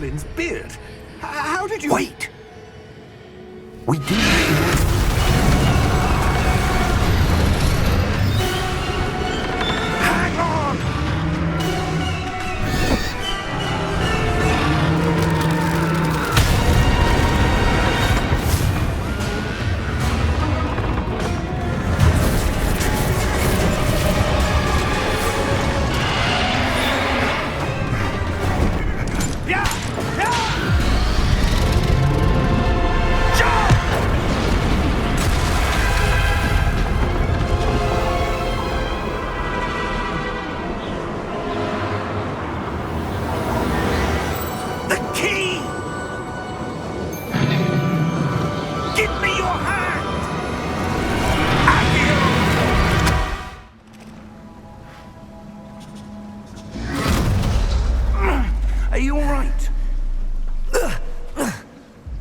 Merlin's beard. How did you... Wait! We do... Hang on!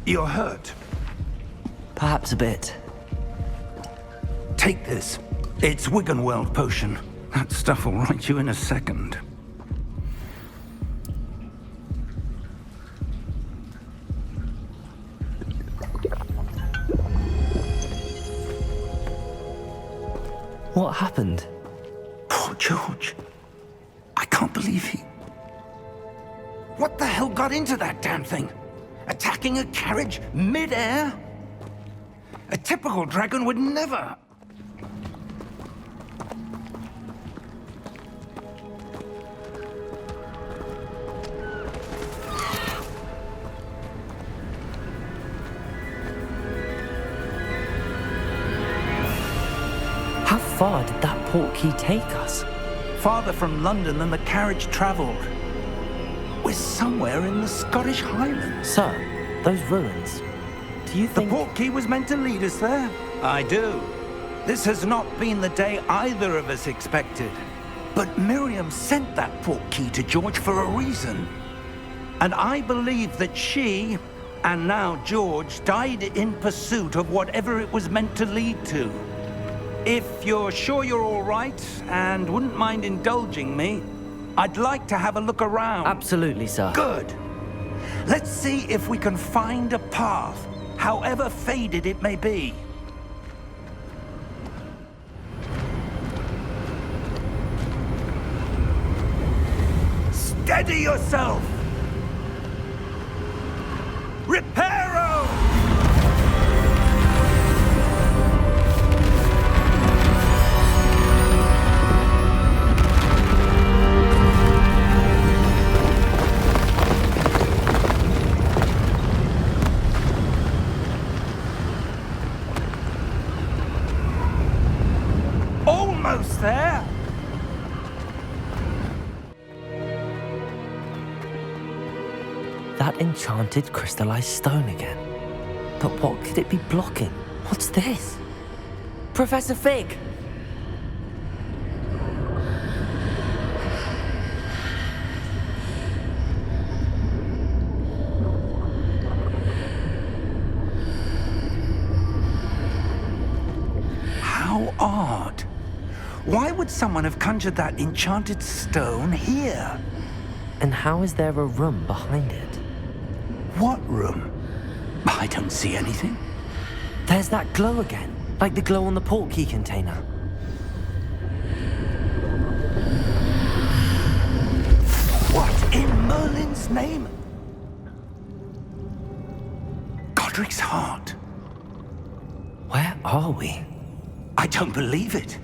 You're hurt. Perhaps a bit. Take this. It's Wiggenweld potion. That stuff will right you in a second. What happened? Poor George. I can't believe he... What the hell got into that damn thing? Attacking a carriage mid-air? A typical dragon would never... How far did that portkey take us? Farther from London than the carriage travelled. We're somewhere in the Scottish Highlands. Sir, those ruins, do you think... The portkey was meant to lead us there? I do. This has not been the day either of us expected. But Miriam sent that portkey to George for a reason. And I believe that she, and now George, died in pursuit of whatever it was meant to lead to. If you're sure you're all right, and wouldn't mind indulging me, I'd like to have a look around. Absolutely, sir. Good. Let's see if we can find a path, however faded it may be. Steady yourself! Reparo! Almost there! That enchanted crystallized stone again. But what could it be blocking? What's this? Professor Fig! How odd. Why would someone have conjured that enchanted stone here? And how is there a room behind it? What room? I don't see anything. There's that glow again, like the glow on the portkey container. What in Merlin's name? Godric's heart. Where are we? I don't believe it.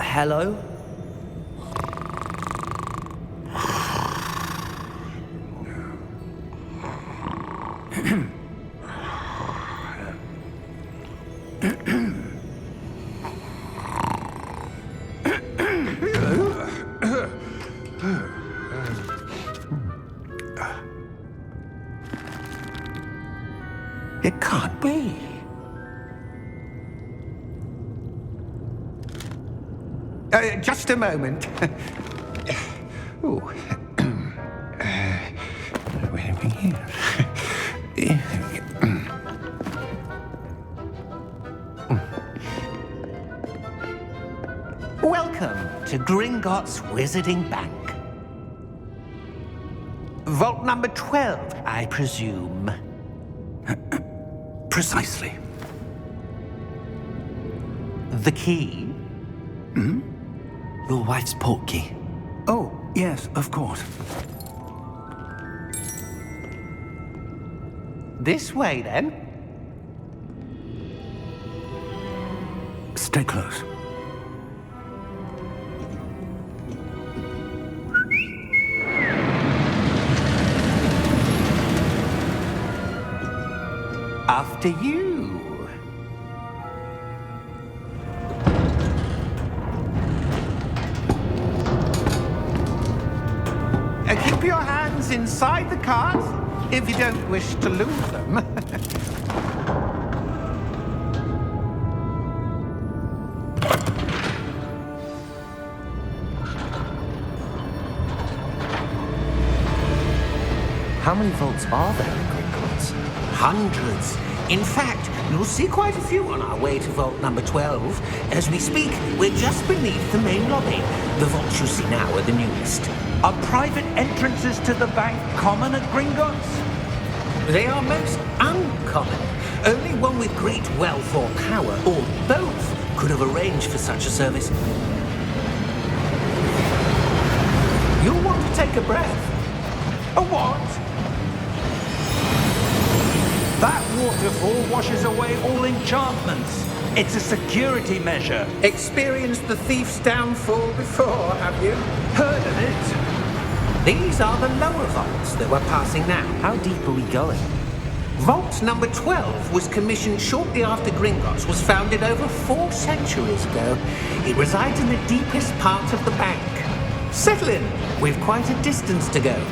Hello? It can't be. Just a moment. Oh. Where are we here? Gringotts Wizarding Bank. Vault number 12, I presume. Precisely. The key? Your wife's portkey. Oh, yes, of course. This way, then. Stay close. After you. Keep your hands inside the cards if you don't wish to lose them. How many vaults are there in Gringotts? Hundreds. In fact, you'll see quite a few on our way to vault number 12. As we speak, we're just beneath the main lobby. The vaults you see now are the newest. Are private entrances to the bank common at Gringotts? They are most uncommon. Only one with great wealth or power, or both, could have arranged for such a service. You'll want to take a breath. A what? That waterfall washes away all enchantments. It's a security measure. Experienced the thief's downfall before, have you? Heard of it? These are the lower vaults that we're passing now. How deep are we going? Vault number 12 was commissioned shortly after Gringotts was founded over 4 centuries ago. It resides in the deepest part of the bank. Settle in. We've quite a distance to go.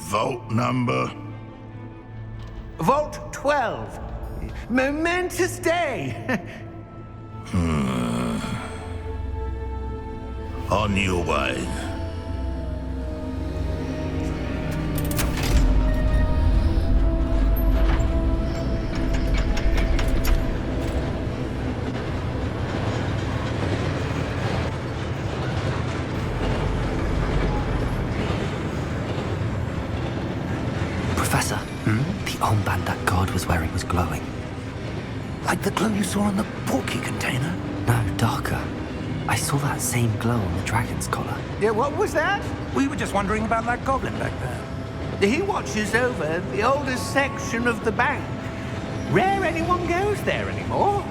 Vault number? Vault 12. Momentous day. On your way. Professor, the armband that guard was wearing was glowing. Like the glow you saw on the portkey container? No, darker. I saw that same glow on the dragon's collar. Yeah, what was that? We were just wondering about that goblin back there. He watches over the oldest section of the bank. Rare anyone goes there anymore.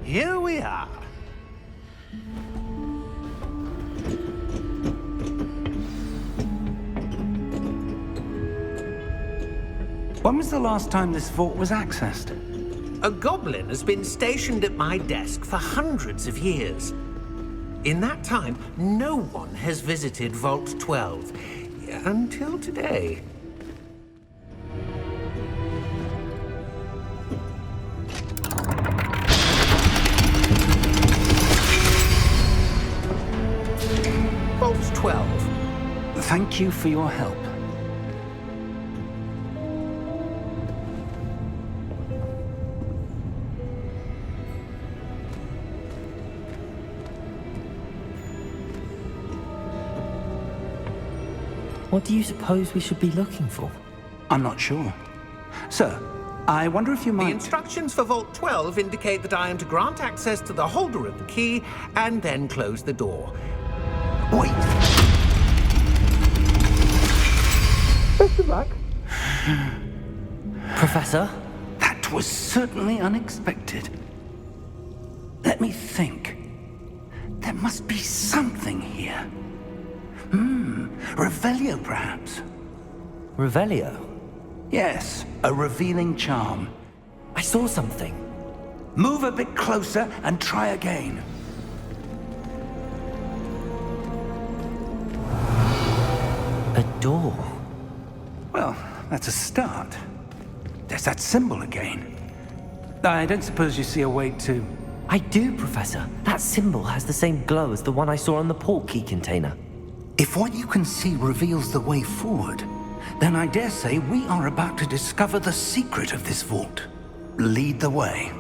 Here we are. When was the last time this vault was accessed? A goblin has been stationed at my desk for hundreds of years. In that time, no one has visited Vault 12 until today. Vault 12. Thank you for your help. What do you suppose we should be looking for? I'm not sure. Sir, I wonder if you The might... instructions for Vault 12 indicate that I am to grant access to the holder of the key and then close the door. Wait! Best of luck. Professor? That was certainly unexpected. Let me think. There must be something here. Revelio, perhaps? Revelio? Yes, a revealing charm. I saw something. Move a bit closer and try again. A door. Well, that's a start. There's that symbol again. I don't suppose you see a way to... I do, Professor. That symbol has the same glow as the one I saw on the port key container. If what you can see reveals the way forward, then I dare say we are about to discover the secret of this vault. Lead the way.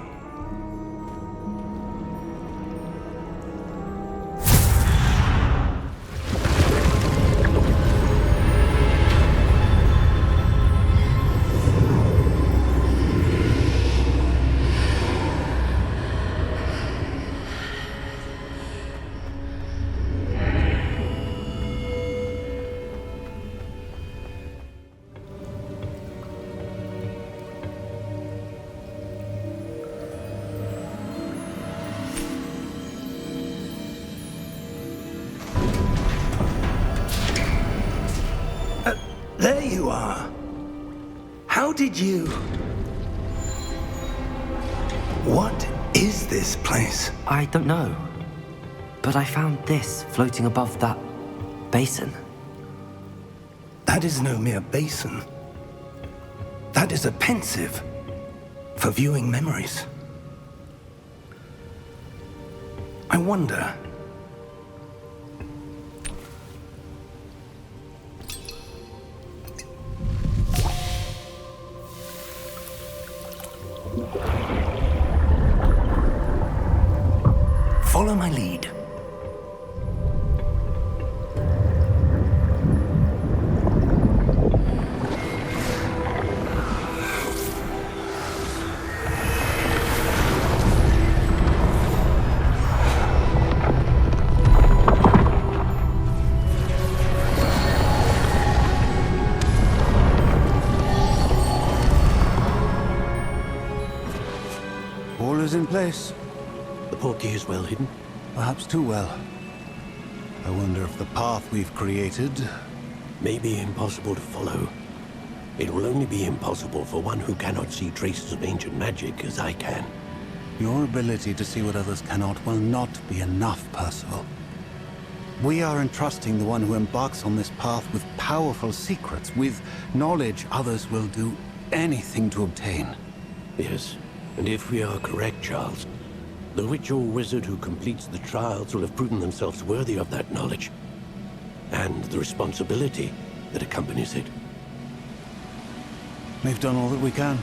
There you are. How did you... What is this place? I don't know. But I found this floating above that basin. That is no mere basin. That is a pensive for viewing memories. I wonder... Follow my lead. All is in place. The portkey is well hidden. Perhaps too well. I wonder if the path we've created... May be impossible to follow. It will only be impossible for one who cannot see traces of ancient magic as I can. Your ability to see what others cannot will not be enough, Percival. We are entrusting the one who embarks on this path with powerful secrets, with knowledge others will do anything to obtain. Yes, and if we are correct, Charles, the witch or wizard who completes the trials will have proven themselves worthy of that knowledge, and the responsibility that accompanies it. We've done all that we can.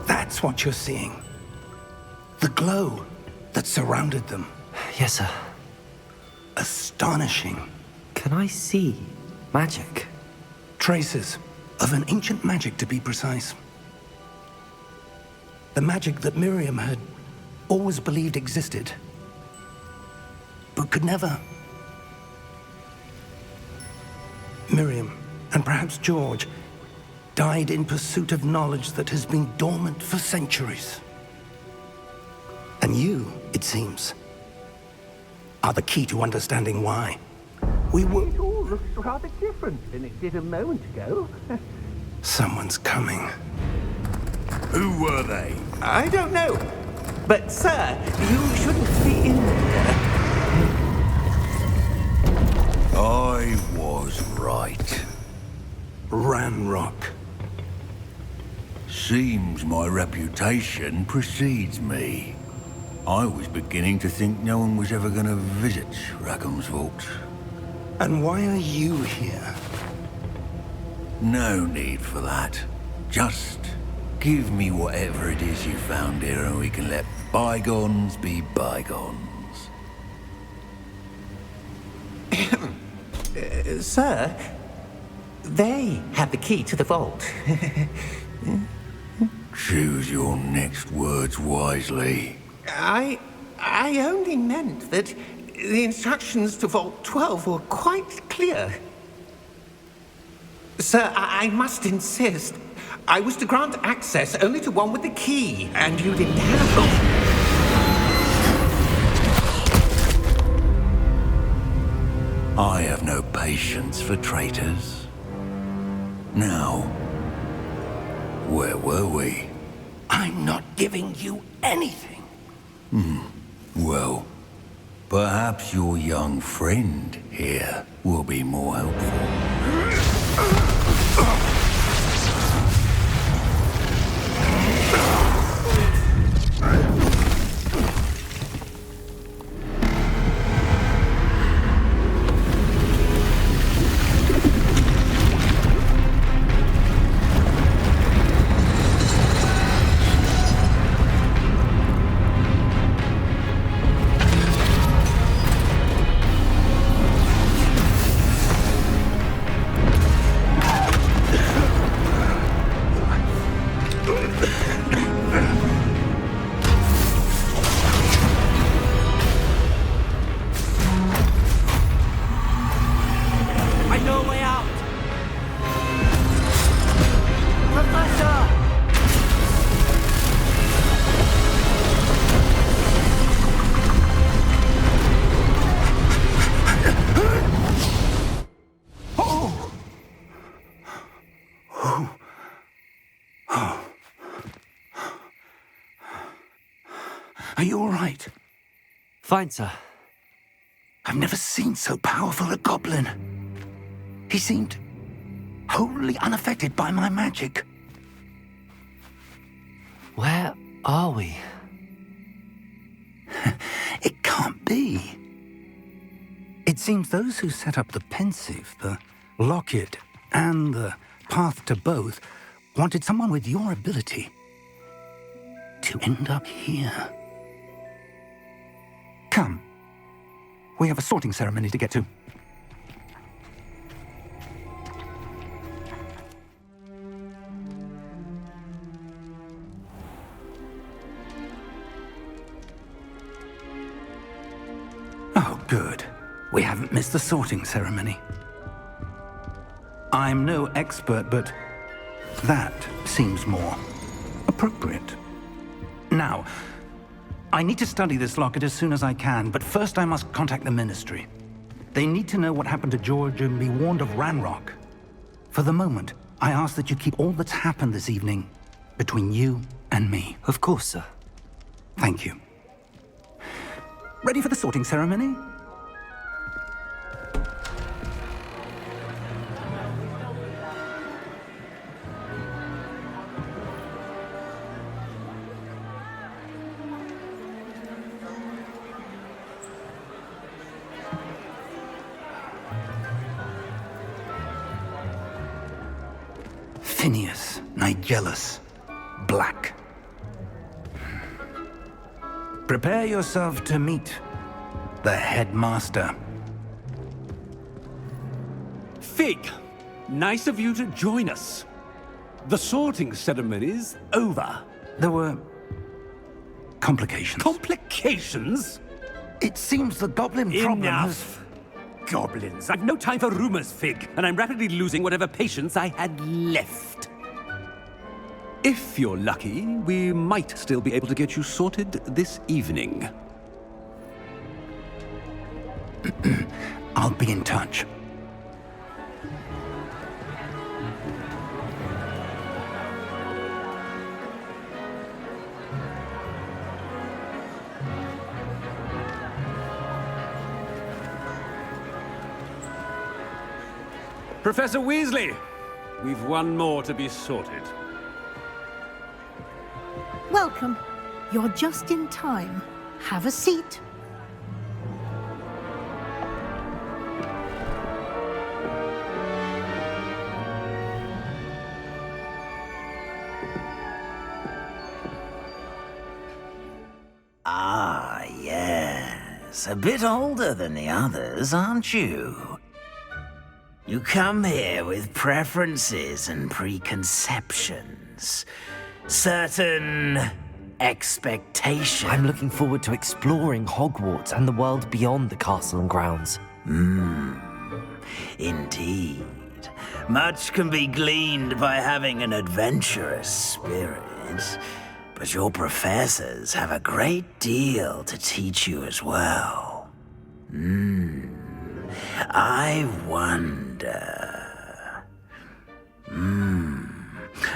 That's what you're seeing. The glow that surrounded them. Yes, sir. Astonishing. Can I see magic? Traces of an ancient magic, to be precise. The magic that Miriam had always believed existed, but could never. Miriam, and perhaps George, died in pursuit of knowledge that has been dormant for centuries. And you, it seems, are the key to understanding why. We were... It all looks rather different than it did a moment ago. Someone's coming. Who were they? I don't know. But, sir, you shouldn't be in there. I was right. Ranrock. Seems my reputation precedes me. I was beginning to think no one was ever going to visit Rackham's vault. And why are you here? No need for that. Just give me whatever it is you found here and we can let bygones be bygones. Sir, they have the key to the vault. Choose your next words wisely. I only meant that the instructions to Vault 12 were quite clear. Sir, I must insist. I was to grant access only to one with the key, and you didn't have them. I have no patience for traitors. Now, where were we? I I'm not giving you anything. Well, perhaps your young friend here will be more helpful. I know a way out! Professor! Are you all right? Fine, sir. I've never seen so powerful a goblin. He seemed wholly unaffected by my magic. Where are we? It can't be. It seems those who set up the pensive, the locket, and the path to both wanted someone with your ability to end up here. Come. We have a sorting ceremony to get to. Oh, good. We haven't missed the sorting ceremony. I'm no expert, but that seems more appropriate. Now, I need to study this locket as soon as I can, but first I must contact the Ministry. They need to know what happened to George and be warned of Ranrock. For the moment, I ask that you keep all that's happened this evening between you and me. Of course, sir. Thank you. Ready for the sorting ceremony? Phineas, Nigellus, Black. Prepare yourself to meet the headmaster. Fig, nice of you to join us. The sorting ceremony's over. There were complications. Complications? It seems the goblin problem has... Enough! Goblins. I've no time for rumors, Fig, and I'm rapidly losing whatever patience I had left. If you're lucky, we might still be able to get you sorted this evening. I'll be in touch. Professor Weasley, we've one more to be sorted. Welcome. You're just in time. Have a seat. Ah, yes. A bit older than the others, aren't you? You come here with preferences and preconceptions. Certain expectations. I'm looking forward to exploring Hogwarts and the world beyond the castle and grounds. Indeed. Much can be gleaned by having an adventurous spirit. But your professors have a great deal to teach you as well. I wonder...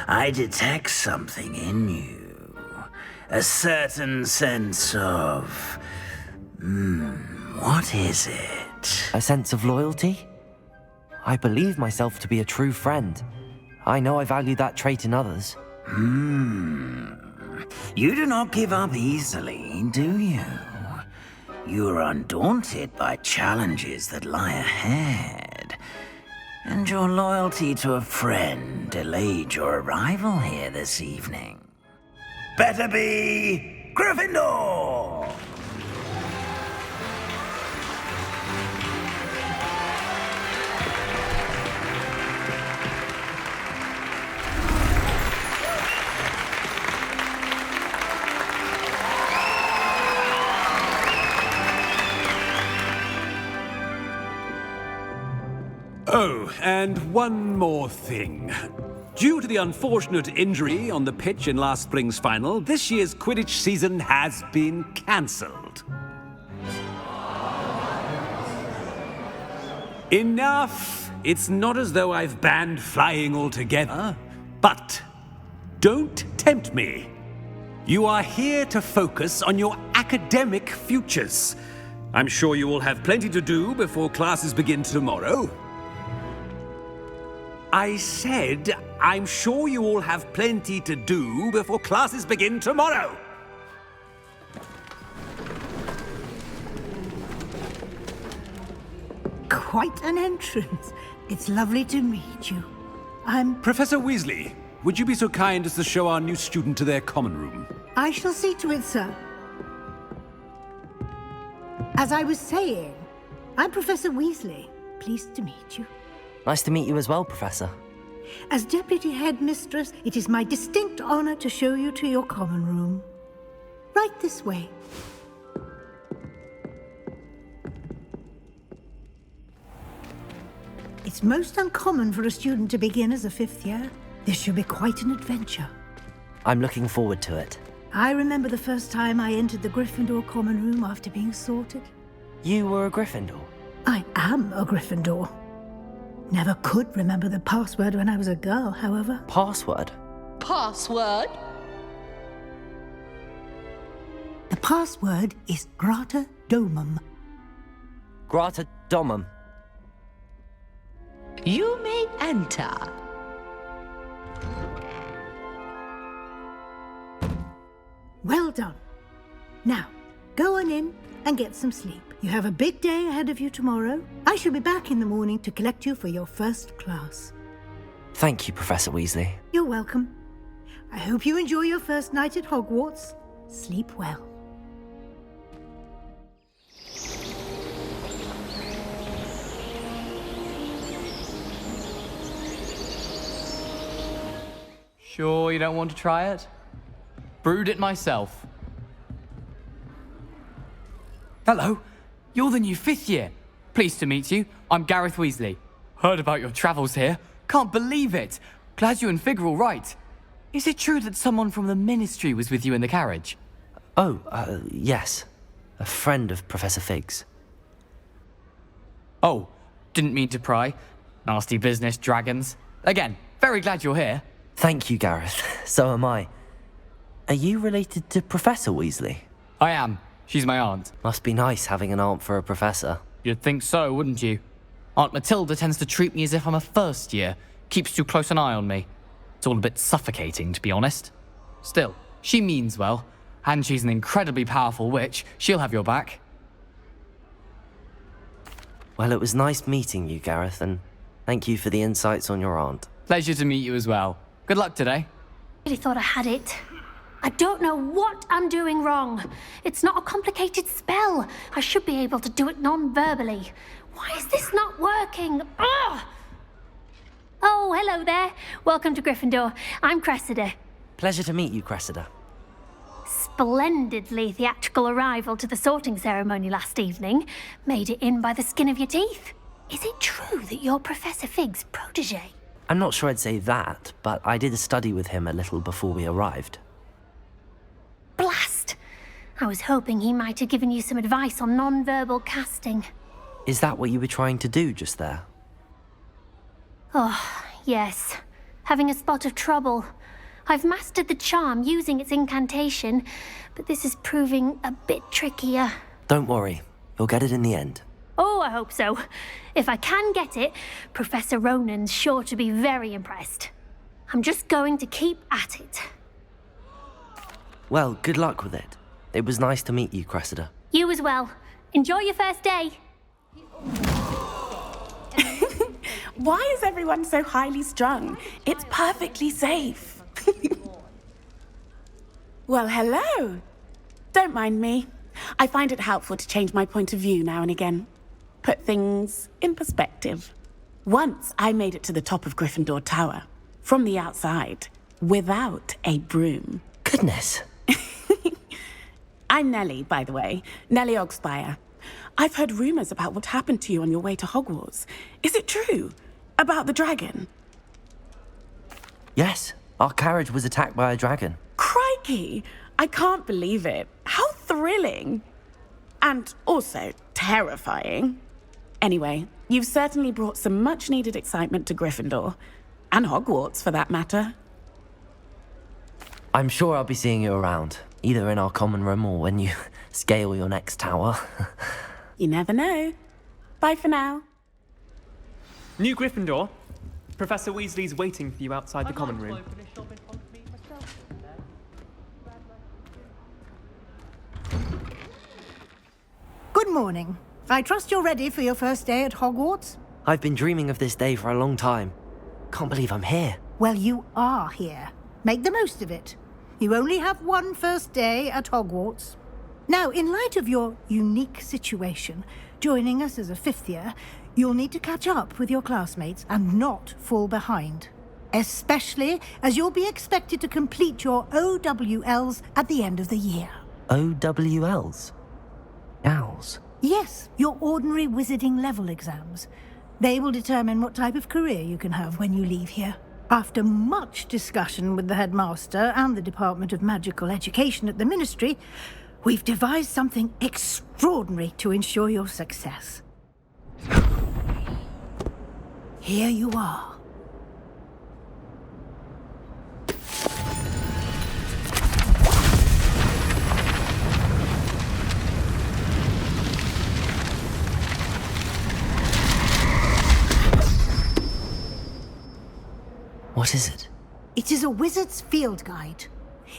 I detect something in you. A certain sense of... what is it? A sense of loyalty? I believe myself to be a true friend. I know I value that trait in others. You do not give up easily, do you? You are undaunted by challenges that lie ahead. And your loyalty to a friend delayed your arrival here this evening. Better be Gryffindor! Oh, and one more thing. Due to the unfortunate injury on the pitch in last spring's final, this year's Quidditch season has been cancelled. Enough! It's not as though I've banned flying altogether, but don't tempt me. You are here to focus on your academic futures. I'm sure you will have plenty to do before classes begin tomorrow. I said, I'm sure you all have plenty to do before classes begin tomorrow. Quite an entrance. It's lovely to meet you. Professor Weasley, would you be so kind as to show our new student to their common room? I shall see to it, sir. As I was saying, I'm Professor Weasley. Pleased to meet you. Nice to meet you as well, Professor. As Deputy Headmistress, it is my distinct honor to show you to your common room. Right this way. It's most uncommon for a student to begin as a fifth year. This should be quite an adventure. I'm looking forward to it. I remember the first time I entered the Gryffindor common room after being sorted. You were a Gryffindor? I am a Gryffindor. Never could remember the password when I was a girl, however. Password? Password? The password is Grata Domum. Grata Domum. You may enter. Well done. Now, go on in and get some sleep. You have a big day ahead of you tomorrow. I shall be back in the morning to collect you for your first class. Thank you, Professor Weasley. You're welcome. I hope you enjoy your first night at Hogwarts. Sleep well. Sure you don't want to try it? Brewed it myself. Hello, you're the new fifth year. Pleased to meet you. I'm Gareth Weasley. Heard about your travels here. Can't believe it. Glad you and Fig are all right. Is it true that someone from the Ministry was with you in the carriage? Oh, yes. A friend of Professor Fig's. Oh, didn't mean to pry. Nasty business, dragons. Again, very glad you're here. Thank you, Gareth. So am I. Are you related to Professor Weasley? I am. She's my aunt. Must be nice having an aunt for a professor. You'd think so, wouldn't you? Aunt Matilda tends to treat me as if I'm a first year. Keeps too close an eye on me. It's all a bit suffocating, to be honest. Still, she means well. And she's an incredibly powerful witch. She'll have your back. Well, it was nice meeting you, Gareth, and thank you for the insights on your aunt. Pleasure to meet you as well. Good luck today. I really thought I had it. I don't know what I'm doing wrong. It's not a complicated spell. I should be able to do it non-verbally. Why is this not working? Ugh! Oh, hello there. Welcome to Gryffindor. I'm Cressida. Pleasure to meet you, Cressida. Splendidly theatrical arrival to the sorting ceremony last evening. Made it in by the skin of your teeth. Is it true that you're Professor Fig's protege? I'm not sure I'd say that, but I did study with him a little before we arrived. Blast! I was hoping he might have given you some advice on non-verbal casting. Is that what you were trying to do just there? Oh, yes. Having a spot of trouble. I've mastered the charm using its incantation, but this is proving a bit trickier. Don't worry, you'll get it in the end. Oh, I hope so. If I can get it, Professor Ronan's sure to be very impressed. I'm just going to keep at it. Well, good luck with it. It was nice to meet you, Cressida. You as well. Enjoy your first day. Why is everyone so highly strung? It's perfectly safe. Well, hello. Don't mind me. I find it helpful to change my point of view now and again. Put things in perspective. Once I made it to the top of Gryffindor Tower, from the outside, without a broom. Goodness. I'm Nellie, by the way. Nellie Ogspire. I've heard rumors about what happened to you on your way to Hogwarts. Is it true? About the dragon? Yes, our carriage was attacked by a dragon. Crikey! I can't believe it. How thrilling! And also terrifying. Anyway, you've certainly brought some much-needed excitement to Gryffindor. And Hogwarts, for that matter. I'm sure I'll be seeing you around, either in our common room or when you scale your next tower. You never know. Bye for now. New Gryffindor. Professor Weasley's waiting for you outside the common room. Good morning. I trust you're ready for your first day at Hogwarts? I've been dreaming of this day for a long time. Can't believe I'm here. Well, you are here. Make the most of it. You only have one first day at Hogwarts. Now, in light of your unique situation, joining us as a fifth year, you'll need to catch up with your classmates and not fall behind. Especially as you'll be expected to complete your OWLs at the end of the year. OWLs? Owls? Yes, your ordinary wizarding level exams. They will determine what type of career you can have when you leave here. After much discussion with the headmaster and the Department of Magical Education at the Ministry, we've devised something extraordinary to ensure your success. Here you are. What is it? It is a wizard's field guide.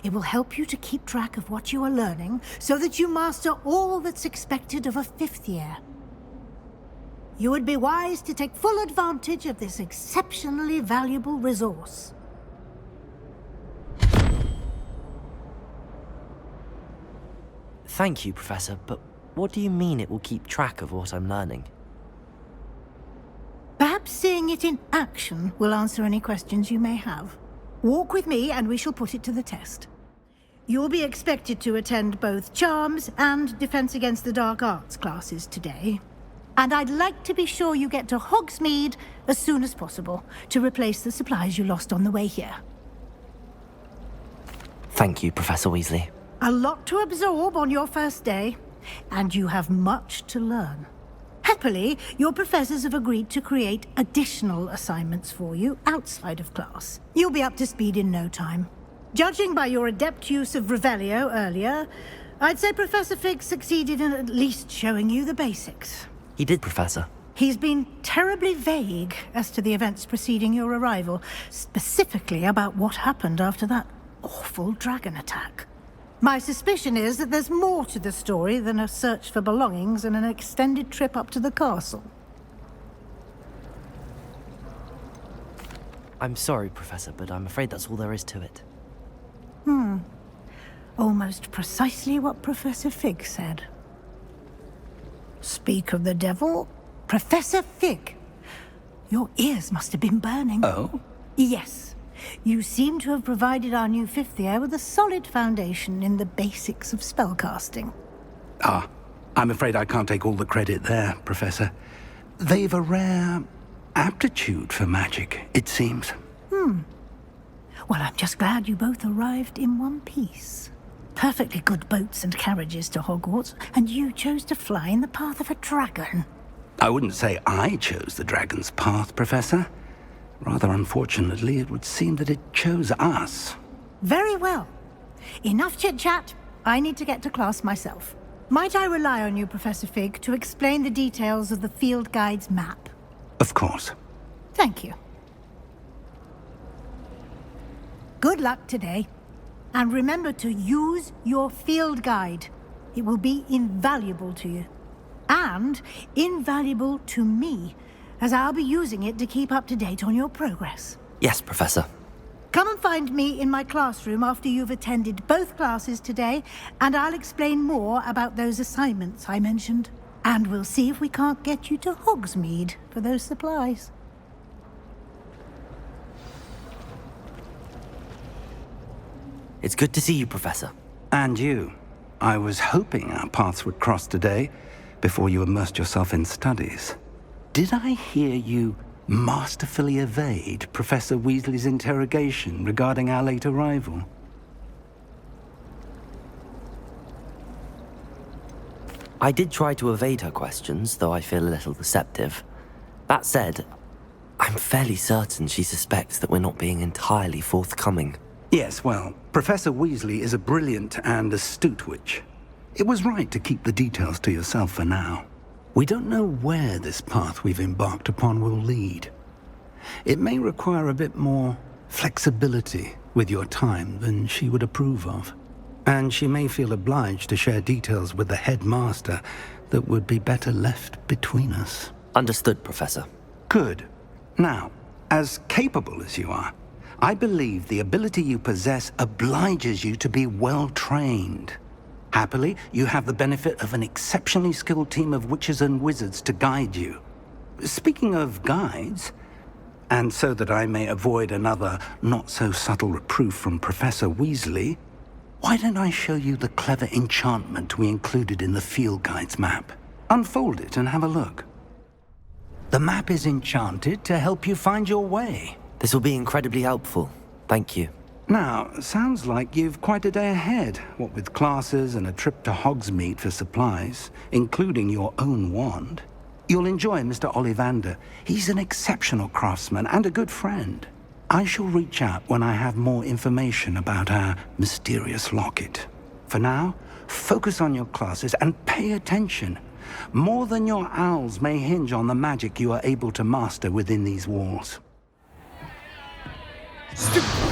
It will help you to keep track of what you are learning so that you master all that's expected of a fifth year. You would be wise to take full advantage of this exceptionally valuable resource. Thank you, Professor, but what do you mean it will keep track of what I'm learning? Perhaps seeing it in action will answer any questions you may have. Walk with me and we shall put it to the test. You'll be expected to attend both Charms and Defense Against the Dark Arts classes today. And I'd like to be sure you get to Hogsmeade as soon as possible to replace the supplies you lost on the way here. Thank you, Professor Weasley. A lot to absorb on your first day, and you have much to learn. Happily, your professors have agreed to create additional assignments for you outside of class. You'll be up to speed in no time. Judging by your adept use of Revelio earlier, I'd say Professor Fig succeeded in at least showing you the basics. He did, Professor. He's been terribly vague as to the events preceding your arrival, specifically about what happened after that awful dragon attack. My suspicion is that there's more to the story than a search for belongings and an extended trip up to the castle. I'm sorry, Professor, but I'm afraid that's all there is to it. Almost precisely what Professor Fig said. Speak of the devil, Professor Fig. Your ears must have been burning. Oh? Yes. You seem to have provided our new fifth year with a solid foundation in the basics of spellcasting. I'm afraid I can't take all the credit there, Professor. They've a rare aptitude for magic, it seems. Well, I'm just glad you both arrived in one piece. Perfectly good boats and carriages to Hogwarts, and you chose to fly in the path of a dragon. I wouldn't say I chose the dragon's path, Professor. Rather unfortunately, it would seem that it chose us. Very well. Enough chit-chat. I need to get to class myself. Might I rely on you, Professor Fig, to explain the details of the field guide's map? Of course. Thank you. Good luck today. And remember to use your field guide. It will be invaluable to you. And invaluable to me, as I'll be using it to keep up to date on your progress. Yes, Professor. Come and find me in my classroom after you've attended both classes today, and I'll explain more about those assignments I mentioned. And we'll see if we can't get you to Hogsmeade for those supplies. It's good to see you, Professor. And you. I was hoping our paths would cross today, before you immersed yourself in studies. Did I hear you masterfully evade Professor Weasley's interrogation regarding our late arrival? I did try to evade her questions, though I feel a little deceptive. That said, I'm fairly certain she suspects that we're not being entirely forthcoming. Yes, well, Professor Weasley is a brilliant and astute witch. It was right to keep the details to yourself for now. We don't know where this path we've embarked upon will lead. It may require a bit more flexibility with your time than she would approve of. And she may feel obliged to share details with the headmaster that would be better left between us. Understood, Professor. Good. Now, as capable as you are, I believe the ability you possess obliges you to be well-trained. Happily, you have the benefit of an exceptionally skilled team of witches and wizards to guide you. Speaking of guides, and so that I may avoid another not-so-subtle reproof from Professor Weasley, why don't I show you the clever enchantment we included in the field guide's map? Unfold it and have a look. The map is enchanted to help you find your way. This will be incredibly helpful. Thank you. Now, sounds like you've quite a day ahead, what with classes and a trip to Hogsmeade for supplies, including your own wand. You'll enjoy Mr. Ollivander. He's an exceptional craftsman and a good friend. I shall reach out when I have more information about our mysterious locket. For now, focus on your classes and pay attention. More than your owls may hinge on the magic you are able to master within these walls. Stupefy!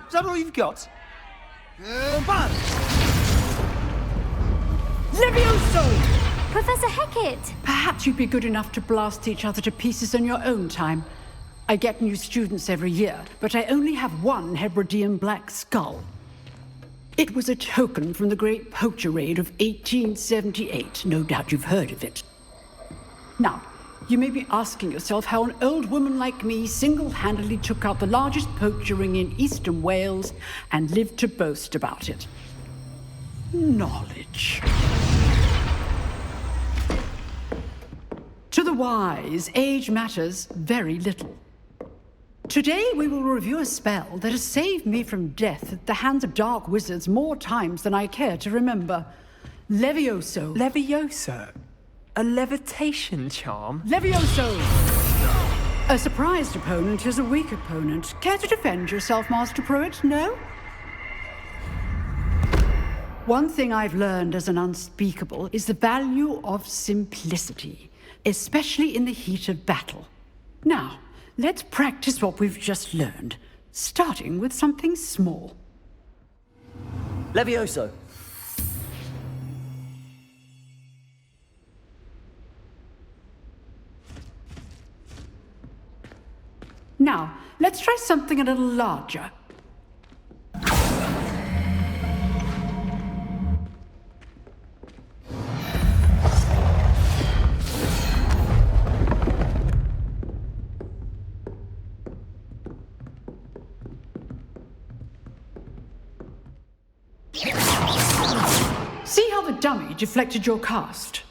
Is that all you've got? Levioso! Professor Hecat! Perhaps you'd be good enough to blast each other to pieces on your own time. I get new students every year, but I only have one Hebridean black skull. It was a token from the Great Poacher Raid of 1878. No doubt you've heard of it. Now, you may be asking yourself how an old woman like me single-handedly took out the largest poacher ring in eastern Wales and lived to boast about it. Knowledge. To the wise, age matters very little. Today we will review a spell that has saved me from death at the hands of dark wizards more times than I care to remember. Levioso. Levioso? A levitation charm? Levioso! A surprised opponent is a weak opponent. Care to defend yourself, Master Pruitt? No? One thing I've learned as an unspeakable is the value of simplicity, especially in the heat of battle. Now, let's practice what we've just learned, starting with something small. Levioso. Now, let's try something a little larger. See how the dummy deflected your cast?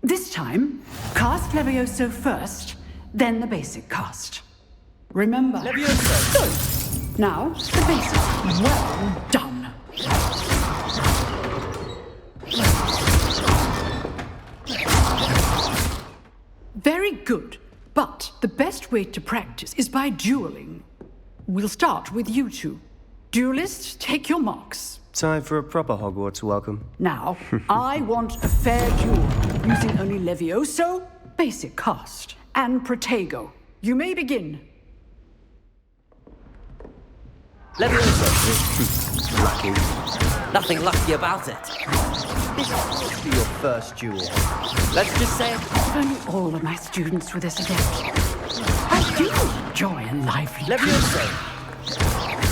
This time, cast Levioso first, then the basic cast. Remember. Levioso. Good. Now, the basic. Well done. Very good. But the best way to practice is by dueling. We'll start with you two. Duelists, take your marks. Time for a proper Hogwarts welcome. Now, I want a fair duel, using only Levioso, basic cast, and Protego. You may begin. Levioso. Lucky. Nothing lucky about it. This must be your first duel. Let's just say If only all of my students were this adept. I do enjoy a lively Levioso.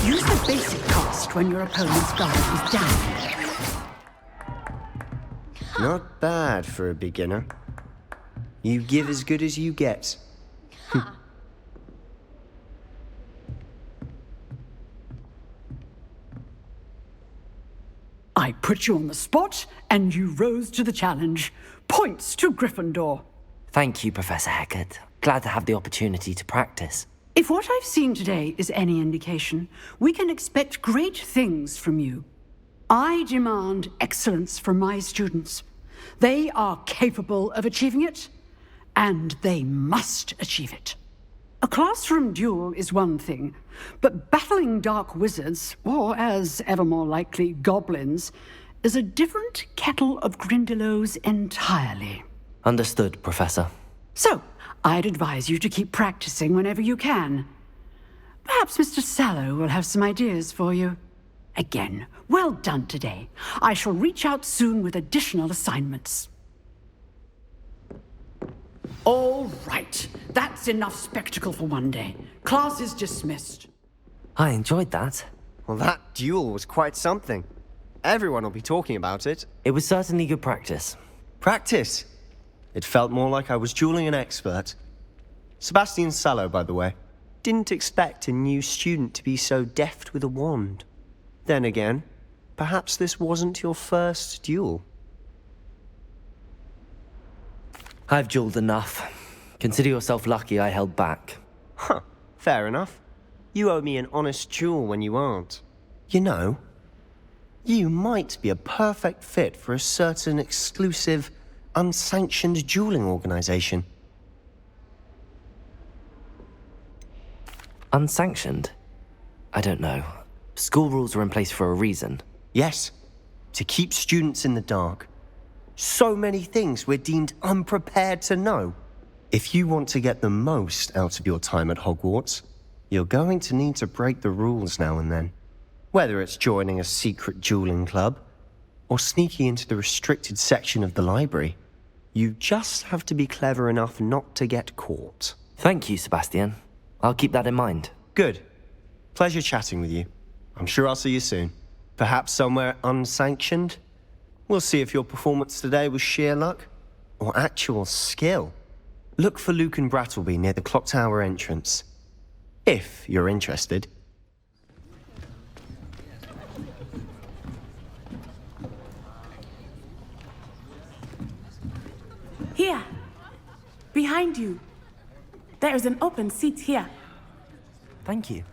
Use the basic cast when your opponent's guard is down. Not bad for a beginner. You give as good as you get. I put you on the spot, and you rose to the challenge. Points to Gryffindor. Thank you, Professor Hecat. Glad to have the opportunity to practice. If what I've seen today is any indication, we can expect great things from you. I demand excellence from my students. They are capable of achieving it, and they must achieve it. A classroom duel is one thing, but battling dark wizards, or as ever more likely, goblins, is a different kettle of Grindylows entirely. Understood, Professor. So, I'd advise you to keep practicing whenever you can. Perhaps Mr. Sallow will have some ideas for you. Again, well done today. I shall reach out soon with additional assignments. All right. That's enough spectacle for one day. Class is dismissed. I enjoyed that. Well, that duel was quite something. Everyone will be talking about it. It was certainly good practice. Practice? It felt more like I was dueling an expert. Sebastian Sallow, by the way. Didn't expect a new student to be so deft with a wand. Then again, perhaps this wasn't your first duel. I've dueled enough. Consider yourself lucky I held back. Huh, fair enough. You owe me an honest duel when you aren't. You know, you might be a perfect fit for a certain exclusive, unsanctioned dueling organization. Unsanctioned? I don't know. School rules are in place for a reason. Yes, to keep students in the dark. So many things we're deemed unprepared to know. If you want to get the most out of your time at Hogwarts, you're going to need to break the rules now and then. Whether it's joining a secret dueling club, or sneaking into the restricted section of the library, you just have to be clever enough not to get caught. Thank you, Sebastian. I'll keep that in mind. Good. Pleasure chatting with you. I'm sure I'll see you soon. Perhaps somewhere unsanctioned? We'll see if your performance today was sheer luck or actual skill. Look for Luke and Brattleby near the clock tower entrance. If you're interested. Here. Behind you. There is an open seat here. Thank you.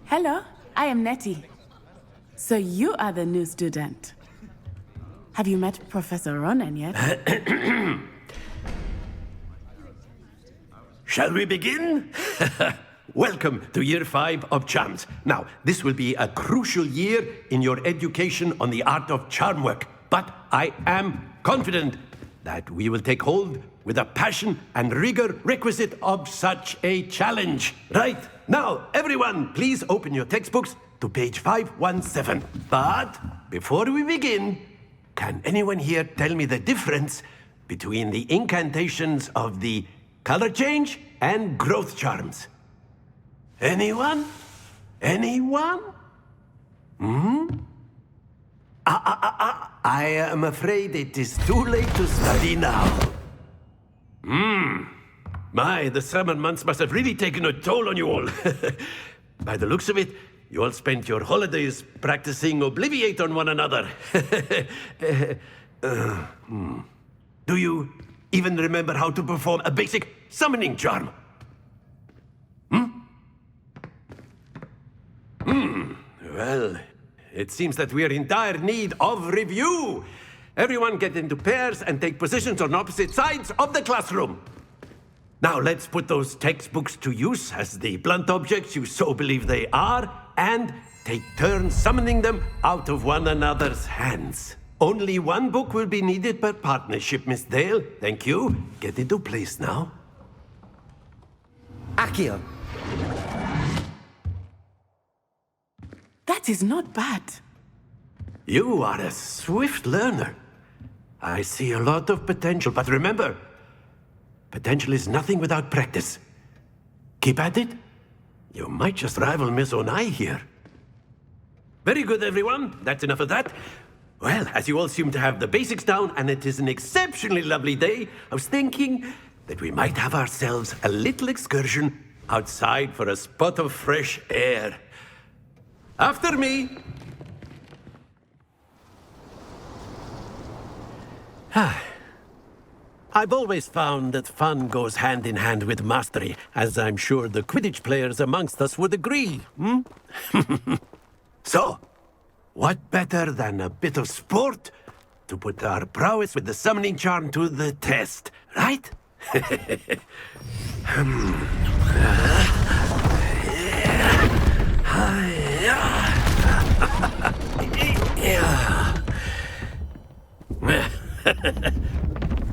Hello, I am Nettie. So you are the new student. Have you met Professor Ronan yet? Shall we begin? Welcome to Year 5 of Charms. Now, this will be a crucial year in your education on the art of charm work. But I am confident that we will take hold with the passion and rigor requisite of such a challenge. Right, now, everyone, please open your textbooks to page 517. But before we begin, can anyone here tell me the difference between the incantations of the color change and growth charms? Anyone? Anyone? I am afraid it is too late to study now. My, the summer months must have really taken a toll on you all. By the looks of it, you all spent your holidays practicing Obliviate on one another. Do you even remember how to perform a basic summoning charm? Well, it seems that we are in dire need of review. Everyone get into pairs and take positions on opposite sides of the classroom. Now let's put those textbooks to use as the blunt objects you so believe they are, and take turns summoning them out of one another's hands. Only one book will be needed per partnership, Miss Dale. Thank you. Get into place now. Accio. That is not bad. You are a swift learner. I see a lot of potential, but remember, potential is nothing without practice. Keep at it. You might just rival Miss Onai here. Very good, everyone. That's enough of that. Well, as you all seem to have the basics down, and it is an exceptionally lovely day, I was thinking that we might have ourselves a little excursion outside for a spot of fresh air. After me. I've always found that fun goes hand in hand with mastery, as I'm sure the Quidditch players amongst us would agree. So, what better than a bit of sport to put our prowess with the summoning charm to the test, right?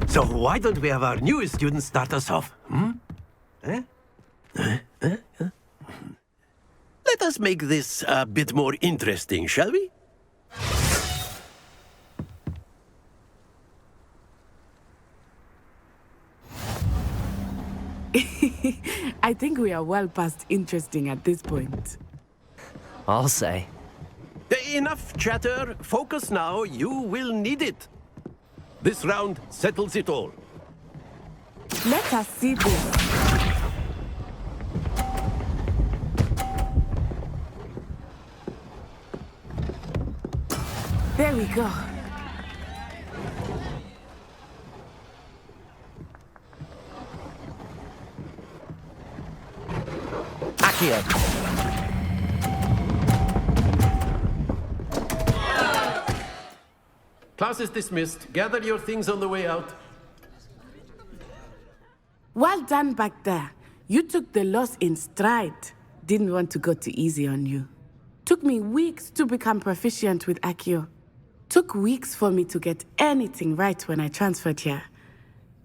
So why don't we have our newest student start us off? Let us make this a bit more interesting, shall we? I think we are well past interesting at this point. I'll say. Enough chatter. Focus now. You will need it. This round settles it all. Let us see this. There we go. Accio. Class is dismissed. Gather your things on the way out. Well done back there. You took the loss in stride. Didn't want to go too easy on you. Took me weeks to become proficient with Accio. Took weeks for me to get anything right when I transferred here.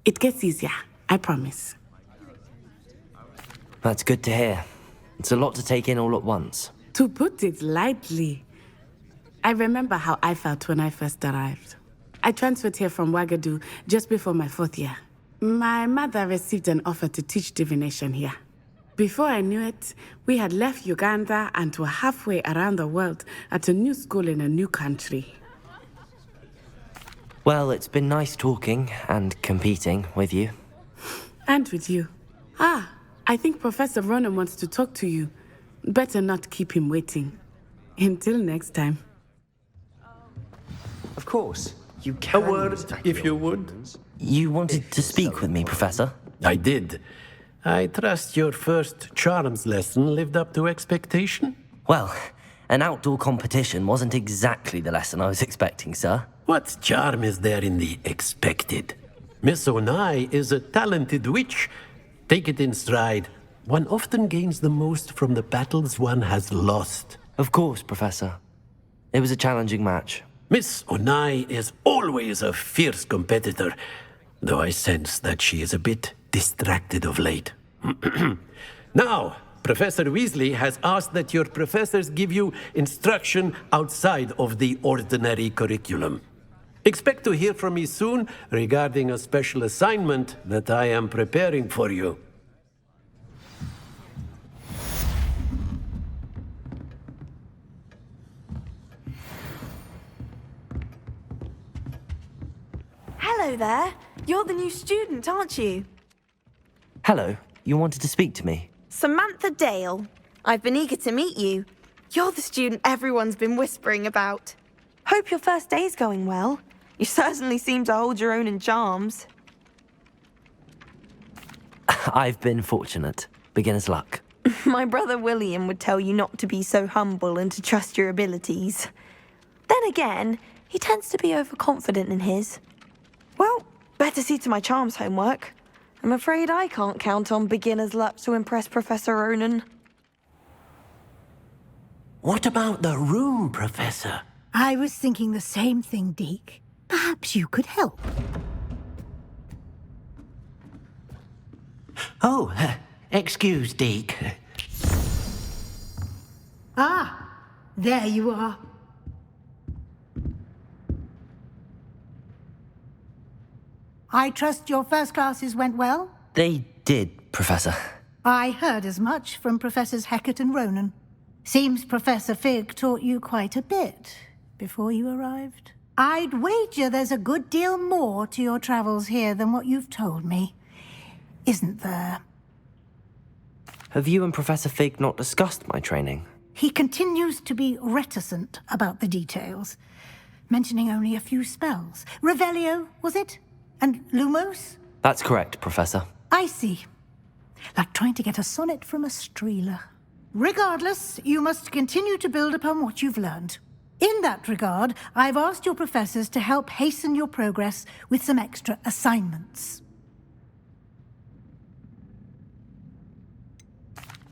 It gets easier, I promise. That's good to hear. It's a lot to take in all at once. To put it lightly, I remember how I felt when I first arrived. I transferred here from Wagadu just before my 4th year. My mother received an offer to teach divination here. Before I knew it, we had left Uganda and were halfway around the world at a new school in a new country. Well, it's been nice talking and competing with you. And with you. I think Professor Ronan wants to talk to you. Better not keep him waiting. Until next time. Of course. You can. A word, if you would. You wanted to speak with me, Professor? I did. I trust your first charms lesson lived up to expectation? Well, an outdoor competition wasn't exactly the lesson I was expecting, sir. What charm is there in the expected? Miss Onai is a talented witch. Take it in stride. One often gains the most from the battles one has lost. Of course, Professor. It was a challenging match. Miss Onai is always a fierce competitor, though I sense that she is a bit distracted of late. Now, Professor Weasley has asked that your professors give you instruction outside of the ordinary curriculum. Expect to hear from me soon regarding a special assignment that I am preparing for you. Hello there. You're the new student, aren't you? Hello. You wanted to speak to me? Samantha Dale. I've been eager to meet you. You're the student everyone's been whispering about. Hope your first day's going well. You certainly seem to hold your own in charms. I've been fortunate. Beginner's luck. My brother William would tell you not to be so humble and to trust your abilities. Then again, He tends to be overconfident in his. Well, better see to my charms homework. I'm afraid I can't count on beginner's luck to impress Professor Ronan. What about the room, Professor? I was thinking the same thing, Deke. Perhaps you could help. Oh, excuse, Deke. Ah, there you are. I trust your first classes went well? They did, Professor. I heard as much from Professors Hecat and Ronan. Seems Professor Fig taught you quite a bit before you arrived. I'd wager there's a good deal more to your travels here than what you've told me. Isn't there? Have you and Professor Fig not discussed my training? He continues to be reticent about the details, mentioning only a few spells. Revelio, was it? And Lumos? That's correct, Professor. I see. Like trying to get a sonnet from a streeler. Regardless, you must continue to build upon what you've learned. In that regard, I've asked your professors to help hasten your progress with some extra assignments.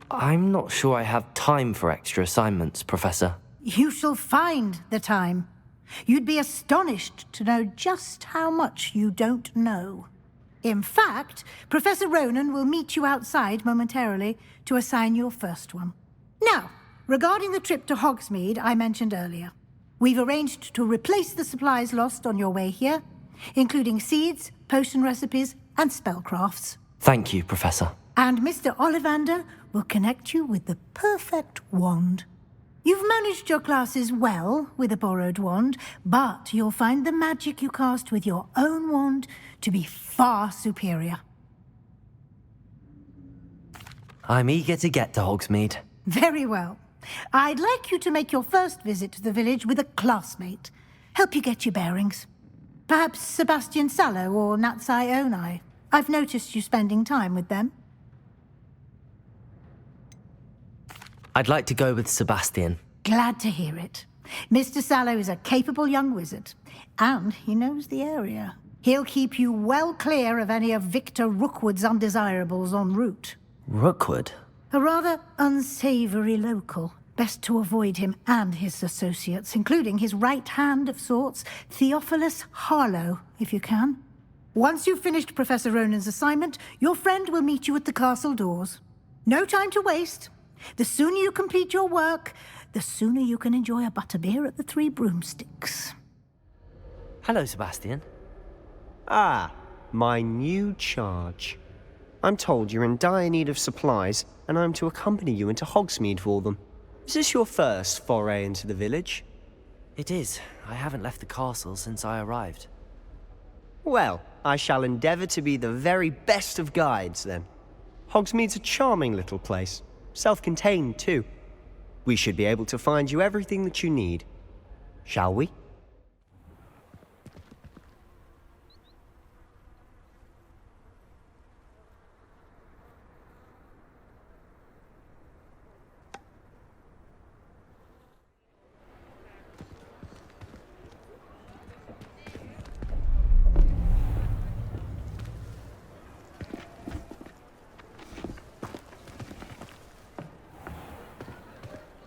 I'm not sure I have time for extra assignments, Professor. You shall find the time. You'd be astonished to know just how much you don't know. In fact, Professor Ronan will meet you outside momentarily to assign your first one. Now, regarding the trip to Hogsmeade I mentioned earlier, we've arranged to replace the supplies lost on your way here, including seeds, potion recipes, and spellcrafts. Thank you, Professor. And Mr. Ollivander will connect you with the perfect wand. You've managed your classes well with a borrowed wand, but you'll find the magic you cast with your own wand to be far superior. I'm eager to get to Hogsmeade. Very well. I'd like you to make your first visit to the village with a classmate. Help you get your bearings. Perhaps Sebastian Sallow or Natsai Onai. I've noticed you spending time with them. I'd like to go with Sebastian. Glad to hear it. Mr. Sallow is a capable young wizard, and he knows the area. He'll keep you well clear of any of Victor Rookwood's undesirables en route. Rookwood? A rather unsavory local. Best to avoid him and his associates, including his right hand of sorts, Theophilus Harlow, if you can. Once you've finished Professor Ronan's assignment, your friend will meet you at the castle doors. No time to waste. The sooner you complete your work, the sooner you can enjoy a butterbeer at the Three Broomsticks. Hello, Sebastian. Ah, my new charge. I'm told you're in dire need of supplies, and I'm to accompany you into Hogsmeade for them. Is this your first foray into the village? It is. I haven't left the castle since I arrived. Well, I shall endeavour to be the very best of guides, then. Hogsmeade's a charming little place. Self-contained, too. We should be able to find you everything that you need. Shall we?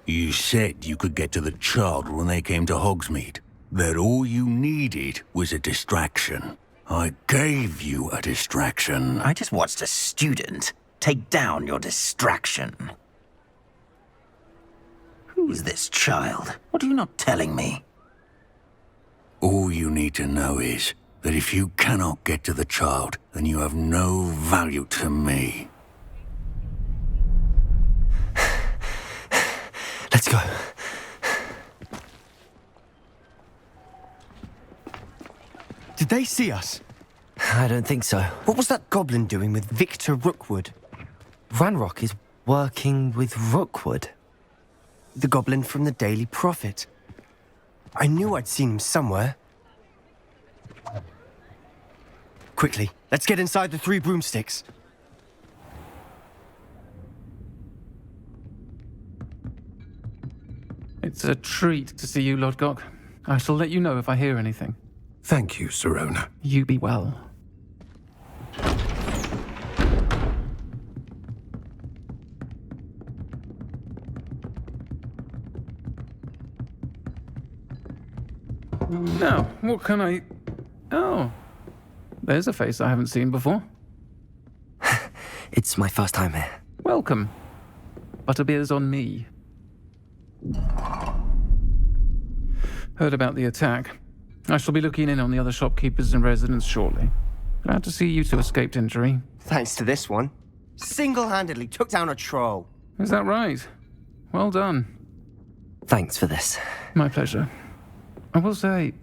You said you could get to the child when they came to Hogsmeade. That all you needed was a distraction. I gave you a distraction. I just watched a student take down your distraction. Who's this child? What are you not telling me? All you need to know is that if you cannot get to the child, then you have no value to me. Let's go. Did they see us? I don't think so. What was that goblin doing with Victor Rookwood? Ranrock is working with Rookwood. The goblin from the Daily Prophet. I knew I'd seen him somewhere. Quickly, let's get inside the Three Broomsticks. It's a treat to see you, Lord Gok. I shall let you know if I hear anything. Thank you, Sirona. You be well. Now, what can I... Oh, there's a face I haven't seen before. It's my first time here. Welcome. Butterbeer's on me. Heard about the attack. I shall be looking in on the other shopkeepers and residents shortly. Glad to see you two escaped injury. Thanks to this one. Single-handedly took down a troll. Is that right? Well done. Thanks for this. My pleasure. I will say,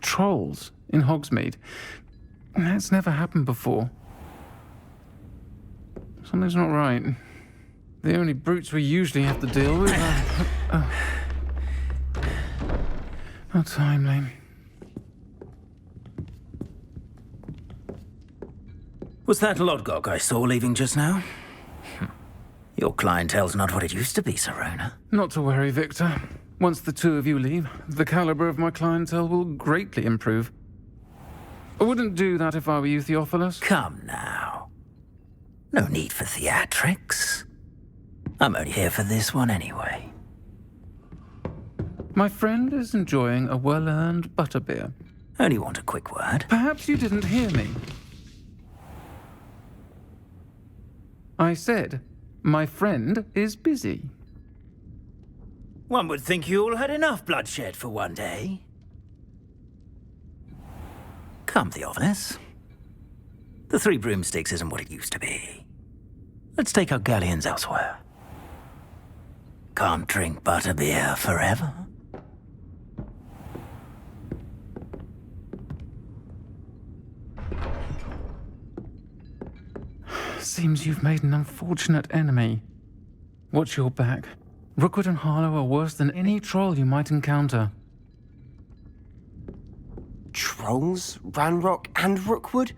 trolls in Hogsmeade. That's never happened before. Something's not right. The only brutes we usually have to deal with are... How timely. Was that Lodgok I saw leaving just now? Your clientele's not what it used to be, Sirona. Not to worry, Victor. Once the two of you leave, the caliber of my clientele will greatly improve. I wouldn't do that if I were you, Theophilus. Come now. No need for theatrics. I'm only here for this one anyway. My friend is enjoying a well-earned butterbeer. Only want a quick word. Perhaps you didn't hear me. I said, my friend is busy. One would think you all had enough bloodshed for one day. Come, Theophilus. The Three Broomsticks isn't what it used to be. Let's take our galleons elsewhere. Can't drink butterbeer forever. Seems you've made an unfortunate enemy. Watch your back. Rookwood and Harlow are worse than any troll you might encounter. Trolls? Ranrock and Rookwood?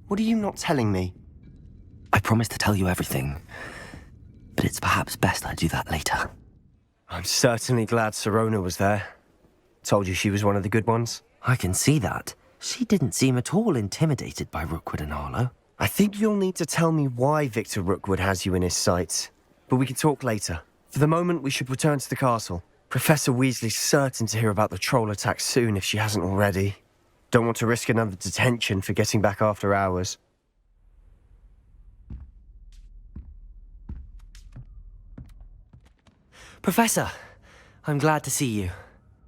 What are you not telling me? I promised to tell you everything, but it's perhaps best I do that later. I'm certainly glad Sirona was there. Told you she was one of the good ones. I can see that. She didn't seem at all intimidated by Rookwood and Harlow. I think you'll need to tell me why Victor Rookwood has you in his sights. But we can talk later. For the moment, we should return to the castle. Professor Weasley's certain to hear about the troll attack soon if she hasn't already. Don't want to risk another detention for getting back after hours. Professor, I'm glad to see you.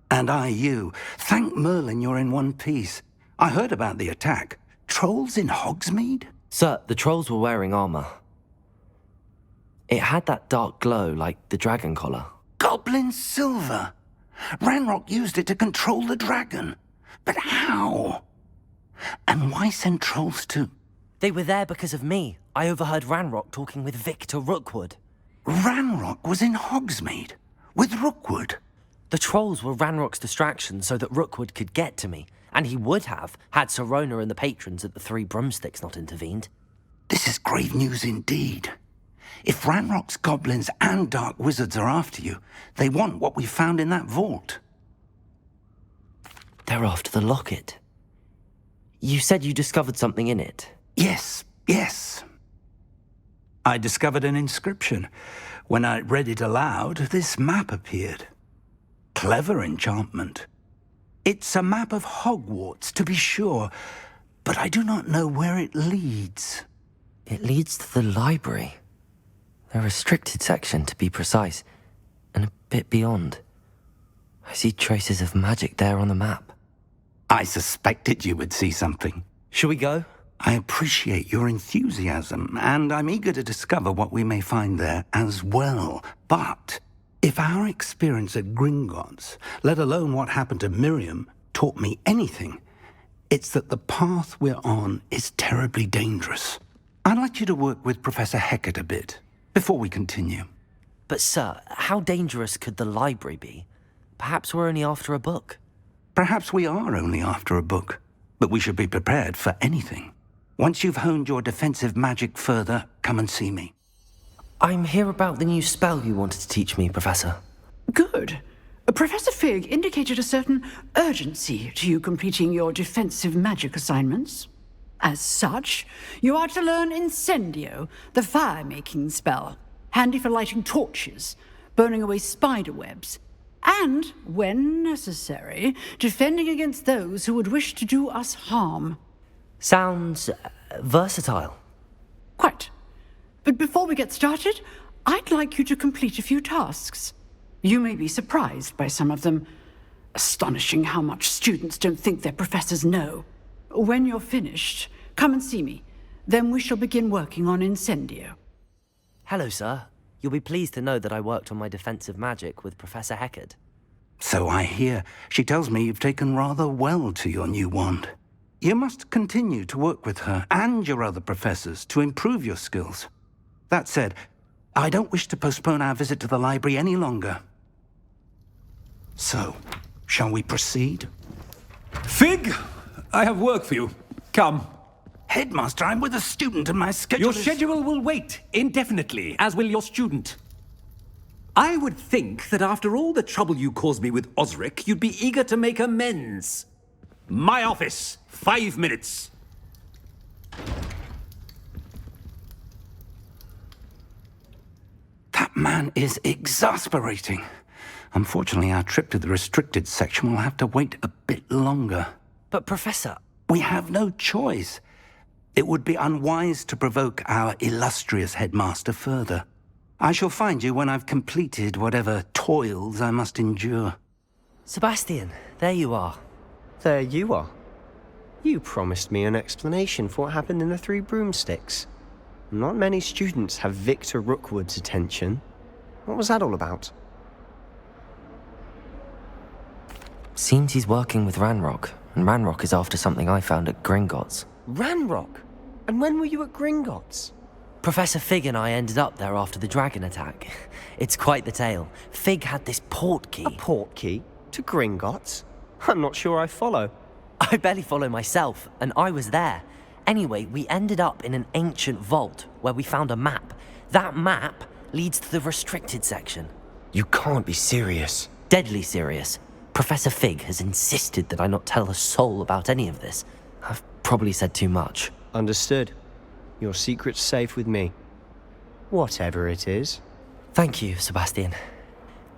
And I you. Thank Merlin you're in one piece. I heard about the attack. Trolls in Hogsmeade? Sir, the trolls were wearing armor. It had that dark glow like the dragon collar. Goblin silver! Ranrock used it to control the dragon. But how? And why send trolls too? They were there because of me. I overheard Ranrock talking with Victor Rookwood. Ranrock was in Hogsmeade? With Rookwood? The trolls were Ranrock's distraction so that Rookwood could get to me. And he would have, had Sirona and the patrons at the Three Broomsticks not intervened. This is grave news indeed. If Ranrock's goblins and dark wizards are after you, they want what we found in that vault. They're after the locket. You said you discovered something in it. Yes. I discovered an inscription. When I read it aloud, this map appeared. Clever enchantment. It's a map of Hogwarts, to be sure, but I do not know where it leads. It leads to the library. A restricted section, to be precise, and a bit beyond. I see traces of magic there on the map. I suspected you would see something. Shall we go? I appreciate your enthusiasm, and I'm eager to discover what we may find there as well. But if our experience at Gringotts, let alone what happened to Miriam, taught me anything, it's that the path we're on is terribly dangerous. I'd like you to work with Professor Hecat a bit before we continue. But sir, how dangerous could the library be? Perhaps we're only after a book. Perhaps we are only after a book, but we should be prepared for anything. Once you've honed your defensive magic further, come and see me. I'm here about the new spell you wanted to teach me, Professor. Good. Professor Fig indicated a certain urgency to you completing your defensive magic assignments. As such, you are to learn Incendio, the fire-making spell, handy for lighting torches, burning away spider webs, and, when necessary, defending against those who would wish to do us harm. Sounds versatile. Quite. But before we get started, I'd like you to complete a few tasks. You may be surprised by some of them. Astonishing how much students don't think their professors know. When you're finished, come and see me. Then we shall begin working on Incendio. Hello, sir. You'll be pleased to know that I worked on my defensive magic with Professor Heckard. So I hear. She tells me you've taken rather well to your new wand. You must continue to work with her and your other professors to improve your skills. That said, I don't wish to postpone our visit to the library any longer. So, shall we proceed? Fig, I have work for you. Come. Headmaster, I'm with a student and my schedule Your schedule will wait indefinitely, as will your student. I would think that after all the trouble you caused me with Osric, you'd be eager to make amends. My office, 5 minutes. That man is exasperating. Unfortunately, our trip to the restricted section will have to wait a bit longer. But, Professor... We have no choice. It would be unwise to provoke our illustrious headmaster further. I shall find you when I've completed whatever toils I must endure. Sebastian, there you are. There you are. You promised me an explanation for what happened in the Three Broomsticks. Not many students have Victor Rookwood's attention. What was that all about? Seems he's working with Ranrock, and Ranrock is after something I found at Gringotts. Ranrock? And when were you at Gringotts? Professor Fig and I ended up there after the dragon attack. It's quite the tale. Fig had this port key. A port key? To Gringotts? I'm not sure I follow. I barely follow myself, and I was there. Anyway, we ended up in an ancient vault where we found a map. That map leads to the restricted section. You can't be serious. Deadly serious. Professor Fig has insisted that I not tell a soul about any of this. I've probably said too much. Understood. Your secret's safe with me. Whatever it is. Thank you, Sebastian.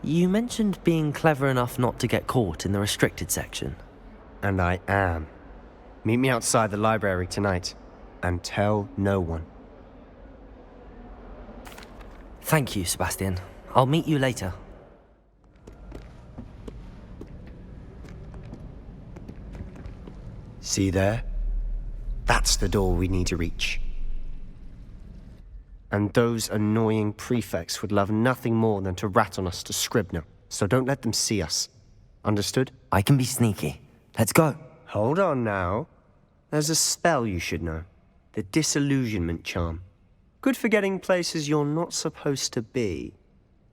You mentioned being clever enough not to get caught in the restricted section. And I am. Meet me outside the library tonight, and tell no one. Thank you, Sebastian. I'll meet you later. See there? That's the door we need to reach. And those annoying prefects would love nothing more than to rat on us to Scribner, so don't let them see us. Understood? I can be sneaky. Let's go. Hold on now. There's a spell you should know. The Disillusionment Charm. Good for getting places you're not supposed to be.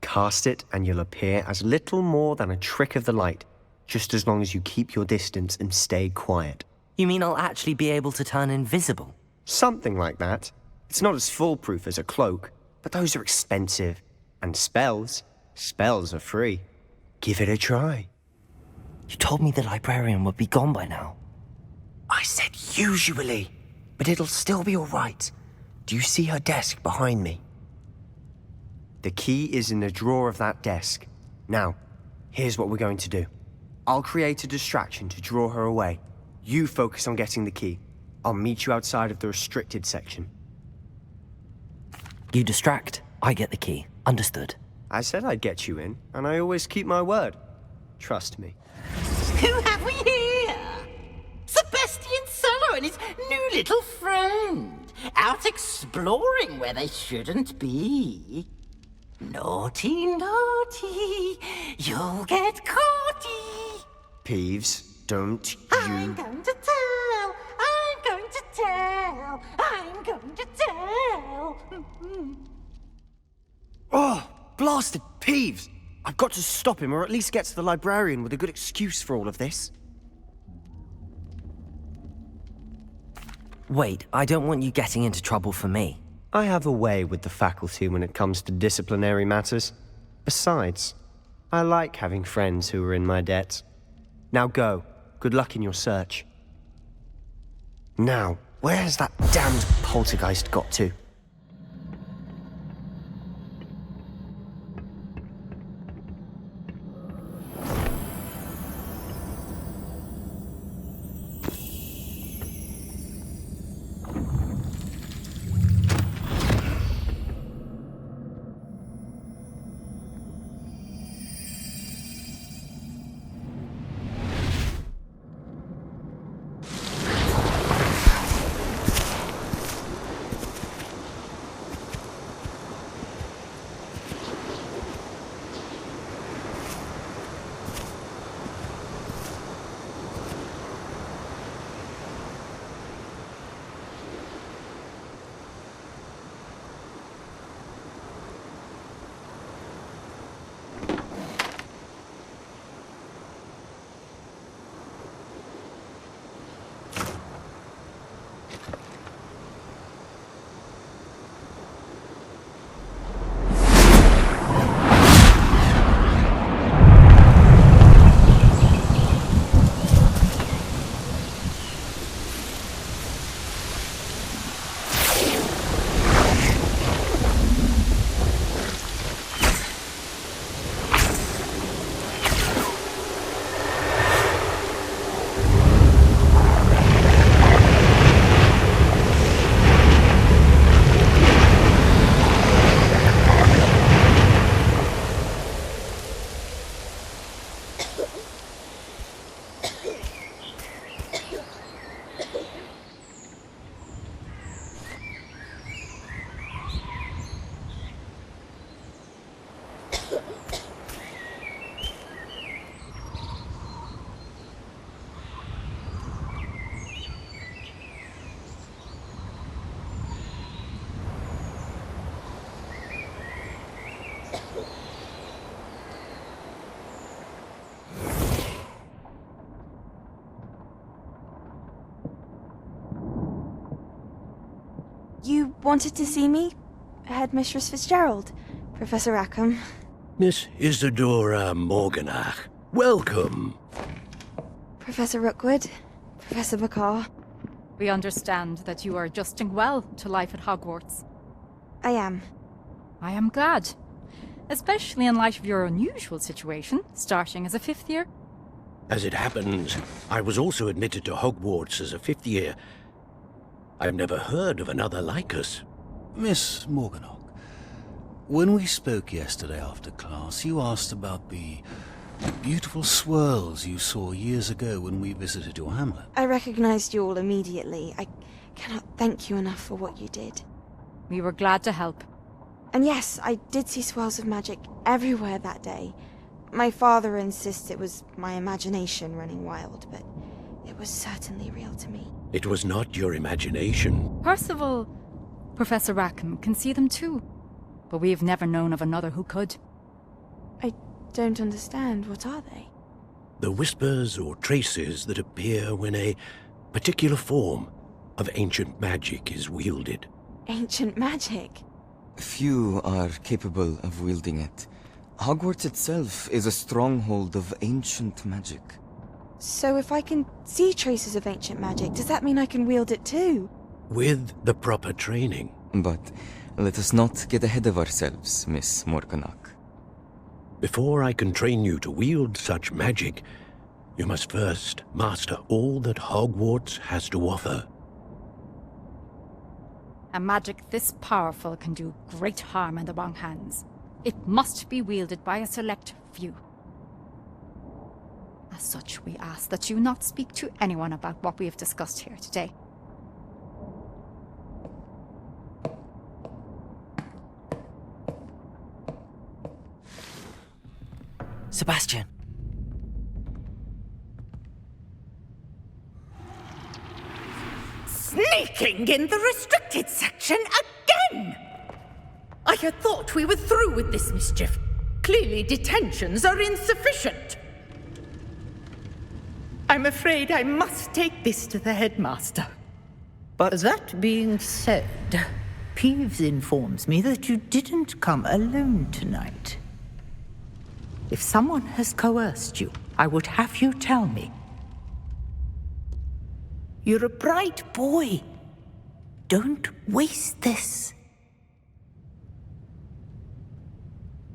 Cast it and you'll appear as little more than a trick of the light, just as long as you keep your distance and stay quiet. You mean I'll actually be able to turn invisible? Something like that. It's not as foolproof as a cloak, but those are expensive. And spells are free. Give it a try. You told me the librarian would be gone by now. I said usually, but it'll still be all right. Do you see her desk behind me? The key is in the drawer of that desk. Now, here's what we're going to do. I'll create a distraction to draw her away. You focus on getting the key. I'll meet you outside of the restricted section. You distract, I get the key. Understood. I said I'd get you in, and I always keep my word. Trust me. Who have we here? Sebastian Solo and his new little friend, out exploring where they shouldn't be. Naughty, naughty, you'll get caughty. Peeves, don't you... I'm going to tell, I'm going to tell, I'm going to tell. Oh, blasted Peeves! I've got to stop him, or at least get to the librarian with a good excuse for all of this. Wait, I don't want you getting into trouble for me. I have a way with the faculty when it comes to disciplinary matters. Besides, I like having friends who are in my debt. Now go. Good luck in your search. Now, where has that damned poltergeist got to? You wanted to see me? Headmistress Fitzgerald, Professor Rackham. Miss Isadora Morganach, welcome. Professor Rookwood, Professor Bakar. We understand that you are adjusting well to life at Hogwarts. I am. I am glad. Especially in light of your unusual situation, starting as a 5th year. As it happens, I was also admitted to Hogwarts as a 5th year. I've never heard of another like us. Miss Morganach, when we spoke yesterday after class, you asked about the beautiful swirls you saw years ago when we visited your hamlet. I recognized you all immediately. I cannot thank you enough for what you did. We were glad to help. And yes, I did see swirls of magic everywhere that day. My father insists it was my imagination running wild, but it was certainly real to me. It was not your imagination. Percival, Professor Rackham can see them too. But we have never known of another who could. I don't understand. What are they? The whispers or traces that appear when a particular form of ancient magic is wielded. Ancient magic? Few are capable of wielding it. Hogwarts itself is a stronghold of ancient magic. So if I can see traces of ancient magic, does that mean I can wield it too? With the proper training. But let us not get ahead of ourselves, Miss Morganach. Before I can train you to wield such magic, you must first master all that Hogwarts has to offer. A magic this powerful can do great harm in the wrong hands. It must be wielded by a select few. As such, we ask that you not speak to anyone about what we have discussed here today. Sebastian. Sneaking in the restricted section again! I had thought we were through with this mischief. Clearly detentions are insufficient. I'm afraid I must take this to the headmaster. But that being said, Peeves informs me that you didn't come alone tonight. If someone has coerced you, I would have you tell me. You're a bright boy. Don't waste this.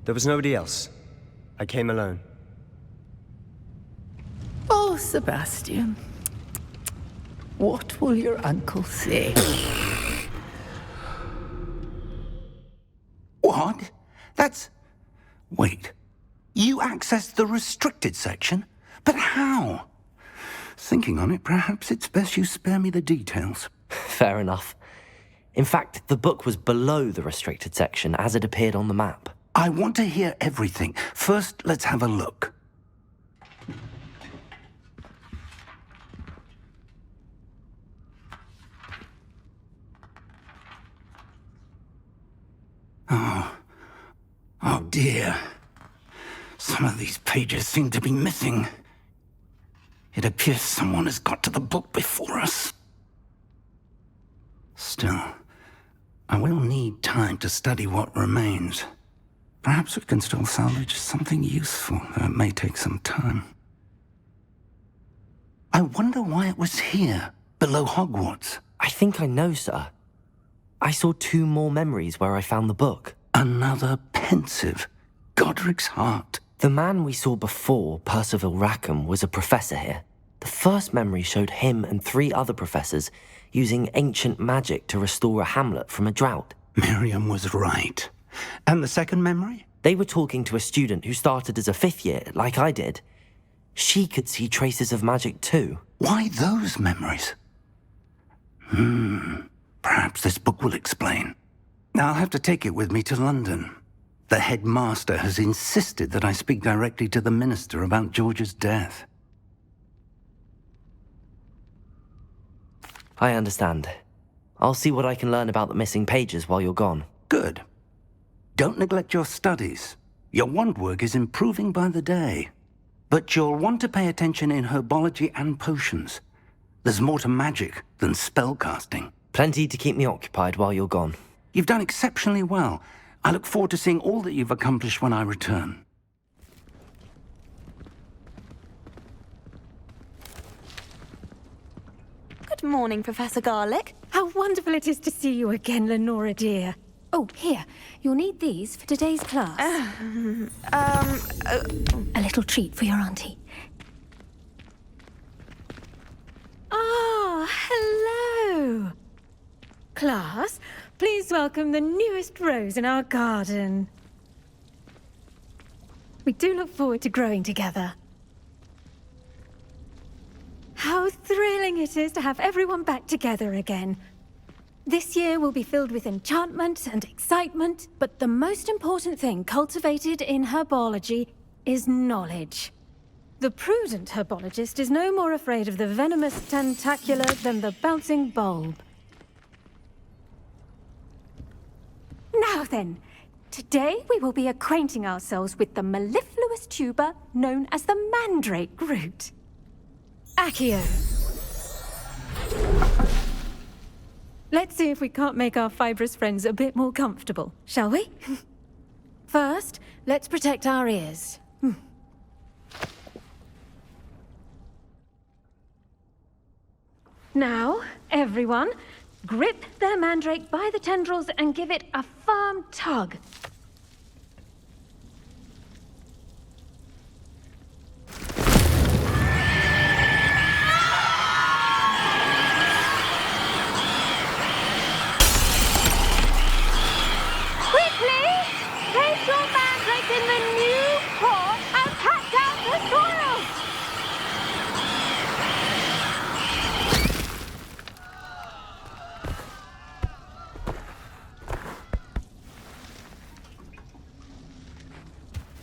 There was nobody else. I came alone. Oh, Sebastian. What will your uncle say? What? That's... Wait. You accessed the restricted section? But how? Thinking on it, perhaps it's best you spare me the details. Fair enough. In fact, the book was below the restricted section as it appeared on the map. I want to hear everything. First, let's have a look. Oh dear. Some of these pages seem to be missing. It appears someone has got to the book before us. Still, I will need time to study what remains. Perhaps we can still salvage something useful, though it may take some time. I wonder why it was here, below Hogwarts. I think I know, sir. I saw 2 more memories where I found the book. Another pensive. Godric's heart. The man we saw before, Percival Rackham, was a professor here. The first memory showed him and 3 other professors using ancient magic to restore a hamlet from a drought. Miriam was right. And the second memory? They were talking to a student who started as a 5th year, like I did. She could see traces of magic too. Why those memories? Perhaps this book will explain. I'll have to take it with me to London. The headmaster has insisted that I speak directly to the minister about George's death. I understand. I'll see what I can learn about the missing pages while you're gone. Good. Don't neglect your studies. Your wand work is improving by the day. But you'll want to pay attention in herbology and potions. There's more to magic than spellcasting. Plenty to keep me occupied while you're gone. You've done exceptionally well. I look forward to seeing all that you've accomplished when I return. Good morning, Professor Garlick. How wonderful it is to see you again, Lenora dear. Oh, here. You'll need these for today's class. A little treat for your auntie. Ah, hello. Class, please welcome the newest rose in our garden. We do look forward to growing together. How thrilling it is to have everyone back together again. This year will be filled with enchantment and excitement, but the most important thing cultivated in herbology is knowledge. The prudent herbologist is no more afraid of the venomous tentacula than the bouncing bulb. Now then, today we will be acquainting ourselves with the mellifluous tuber known as the mandrake root. Accio. Let's see if we can't make our fibrous friends a bit more comfortable, shall we? First, let's protect our ears. Now, everyone, grip their mandrake by the tendrils and give it a firm tug. Quickly! Place your mandrake in the new pot and pat down the soil!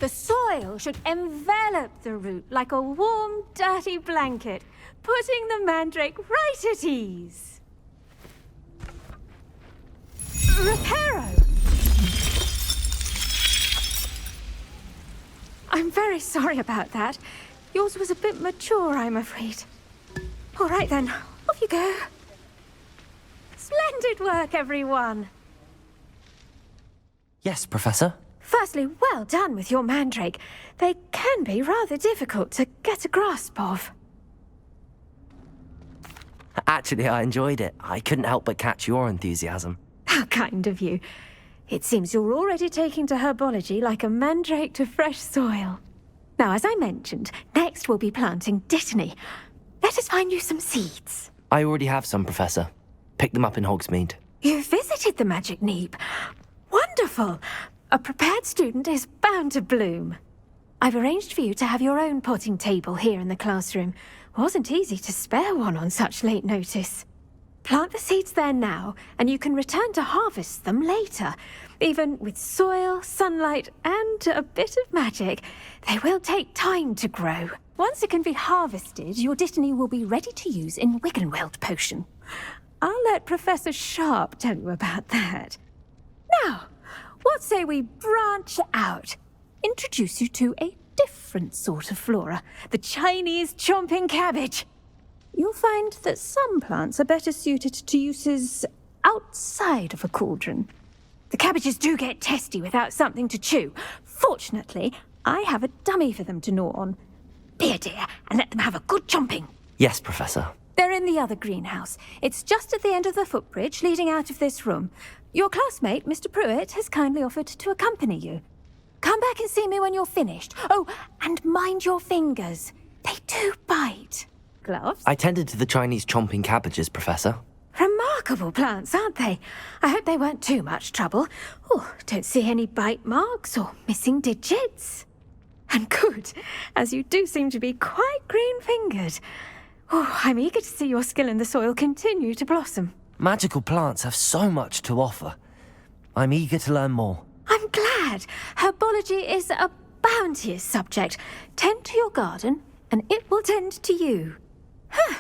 The soil should envelop the root like a warm, dirty blanket, putting the mandrake right at ease. Reparo! I'm very sorry about that. Yours was a bit mature, I'm afraid. All right then, off you go. Splendid work, everyone. Yes, Professor. Firstly, well done with your mandrake. They can be rather difficult to get a grasp of. Actually, I enjoyed it. I couldn't help but catch your enthusiasm. How kind of you. It seems you're already taking to herbology like a mandrake to fresh soil. Now, as I mentioned, next we'll be planting dittany. Let us find you some seeds. I already have some, Professor. Picked them up in Hogsmeade. You visited the Magic Neep. Wonderful. A prepared student is bound to bloom. I've arranged for you to have your own potting table here in the classroom. Wasn't easy to spare one on such late notice. Plant the seeds there now, and you can return to harvest them later. Even with soil, sunlight, and a bit of magic, they will take time to grow. Once it can be harvested, your dittany will be ready to use in Wiggenweld potion. I'll let Professor Sharp tell you about that. Now, what say we branch out? Introduce you to a different sort of flora, the Chinese chomping cabbage. You'll find that some plants are better suited to uses outside of a cauldron. The cabbages do get testy without something to chew. Fortunately, I have a dummy for them to gnaw on. Be a dear and let them have a good chomping. Yes, Professor. They're in the other greenhouse. It's just at the end of the footbridge leading out of this room. Your classmate, Mr. Pruitt, has kindly offered to accompany you. Come back and see me when you're finished. Oh, and mind your fingers. They do bite. Gloves? I tended to the Chinese chomping cabbages, Professor. Remarkable plants, aren't they? I hope they weren't too much trouble. Oh, don't see any bite marks or missing digits. And good, as you do seem to be quite green-fingered. Oh, I'm eager to see your skill in the soil continue to blossom. Magical plants have so much to offer. I'm eager to learn more. I'm glad. Herbology is a bounteous subject. Tend to your garden, and it will tend to you. Huh.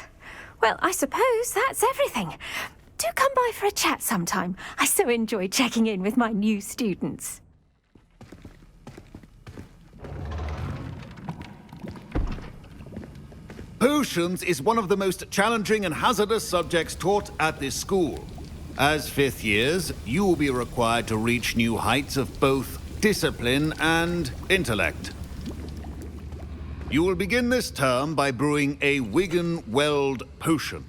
Well, I suppose that's everything. Do come by for a chat sometime. I so enjoy checking in with my new students. Potions is one of the most challenging and hazardous subjects taught at this school. As fifth years, you will be required to reach new heights of both discipline and intellect. You will begin this term by brewing a Wiggenweld potion.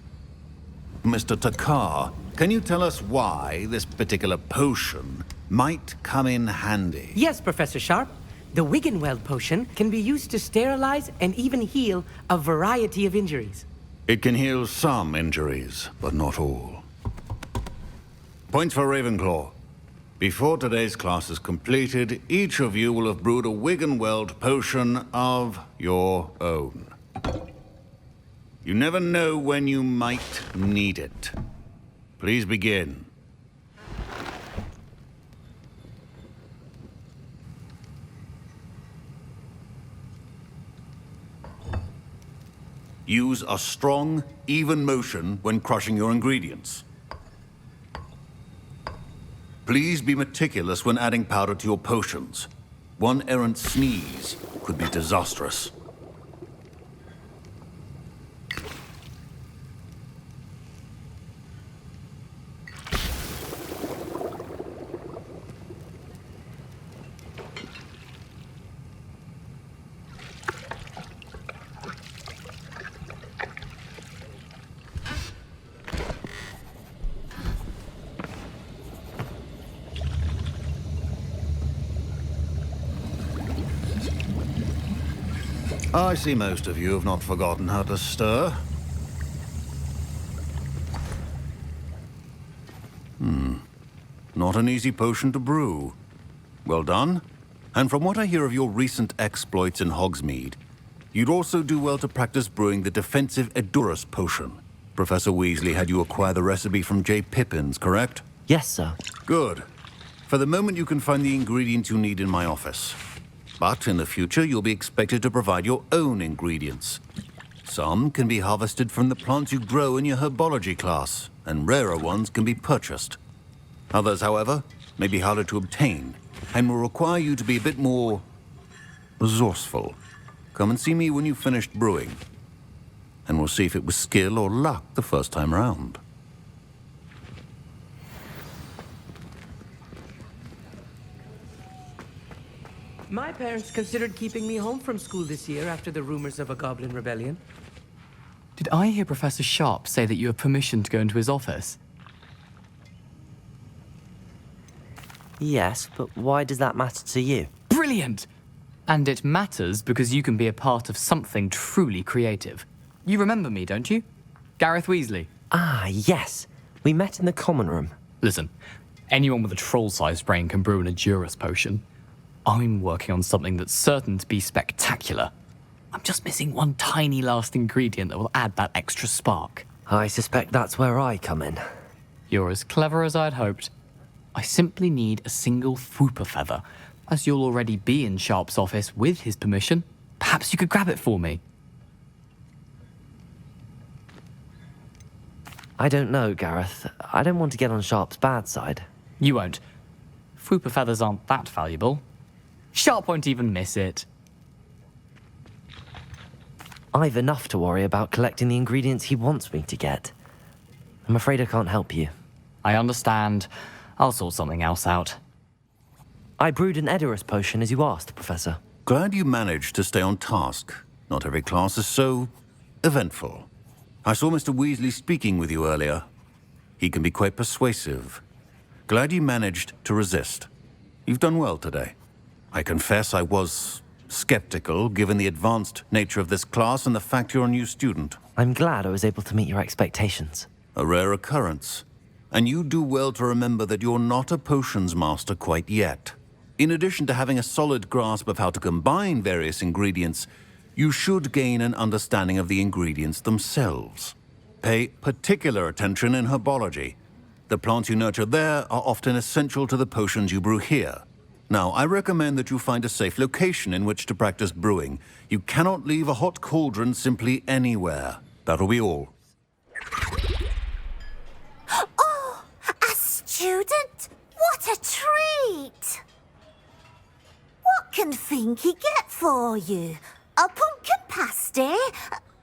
Mr. Takar, can you tell us why this particular potion might come in handy? Yes, Professor Sharp. The Wiggenweld potion can be used to sterilize and even heal a variety of injuries. It can heal some injuries, but not all. Points for Ravenclaw. Before today's class is completed, each of you will have brewed a Wiggenweld potion of your own. You never know when you might need it. Please begin. Use a strong, even motion when crushing your ingredients. Please be meticulous when adding powder to your potions. One errant sneeze could be disastrous. I see most of you have not forgotten how to stir. Not an easy potion to brew. Well done. And from what I hear of your recent exploits in Hogsmeade, you'd also do well to practice brewing the defensive Edurus potion. Professor Weasley had you acquire the recipe from J. Pippin's, correct? Yes, sir. Good. For the moment, you can find the ingredients you need in my office. But in the future, you'll be expected to provide your own ingredients. Some can be harvested from the plants you grow in your herbology class, and rarer ones can be purchased. Others, however, may be harder to obtain, and will require you to be a bit more resourceful. Come and see me when you've finished brewing, and we'll see if it was skill or luck the first time round. My parents considered keeping me home from school this year after the rumors of a goblin rebellion. Did I hear Professor Sharp say that you have permission to go into his office? Yes, but why does that matter to you? Brilliant! And it matters because you can be a part of something truly creative. You remember me, don't you? Gareth Weasley. Ah, yes. We met in the common room. Listen, anyone with a troll-sized brain can brew an Nigellus potion. I'm working on something that's certain to be spectacular. I'm just missing one tiny last ingredient that will add that extra spark. I suspect that's where I come in. You're as clever as I'd hoped. I simply need a single Fwooper feather. As you'll already be in Sharp's office with his permission, perhaps you could grab it for me. I don't know, Gareth. I don't want to get on Sharp's bad side. You won't. Fwooper feathers aren't that valuable. Sharp won't even miss it. I've enough to worry about collecting the ingredients he wants me to get. I'm afraid I can't help you. I understand. I'll sort something else out. I brewed an Eleazar potion as you asked, Professor. Glad you managed to stay on task. Not every class is so eventful. I saw Mr. Weasley speaking with you earlier. He can be quite persuasive. Glad you managed to resist. You've done well today. I confess I was skeptical, given the advanced nature of this class and the fact you're a new student. I'm glad I was able to meet your expectations. A rare occurrence. And you do well to remember that you're not a potions master quite yet. In addition to having a solid grasp of how to combine various ingredients, you should gain an understanding of the ingredients themselves. Pay particular attention in herbology. The plants you nurture there are often essential to the potions you brew here. Now, I recommend that you find a safe location in which to practice brewing. You cannot leave a hot cauldron simply anywhere. That'll be all. Oh, a student? What a treat! What can Finky get for you? A pumpkin pasty?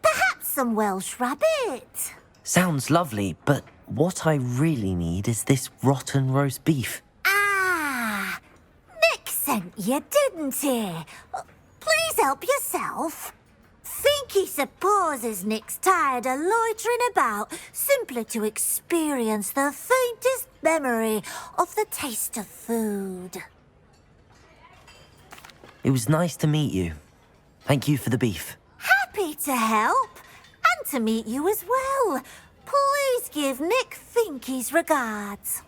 Perhaps some Welsh rabbit? Sounds lovely, but what I really need is this rotten roast beef. Ah, Nick sent you, didn't he? Please help yourself. Finky supposes Nick's tired of loitering about simply to experience the faintest memory of the taste of food. It was nice to meet you. Thank you for the beef. Happy to help, and to meet you as well. Please give Nick Finky's regards.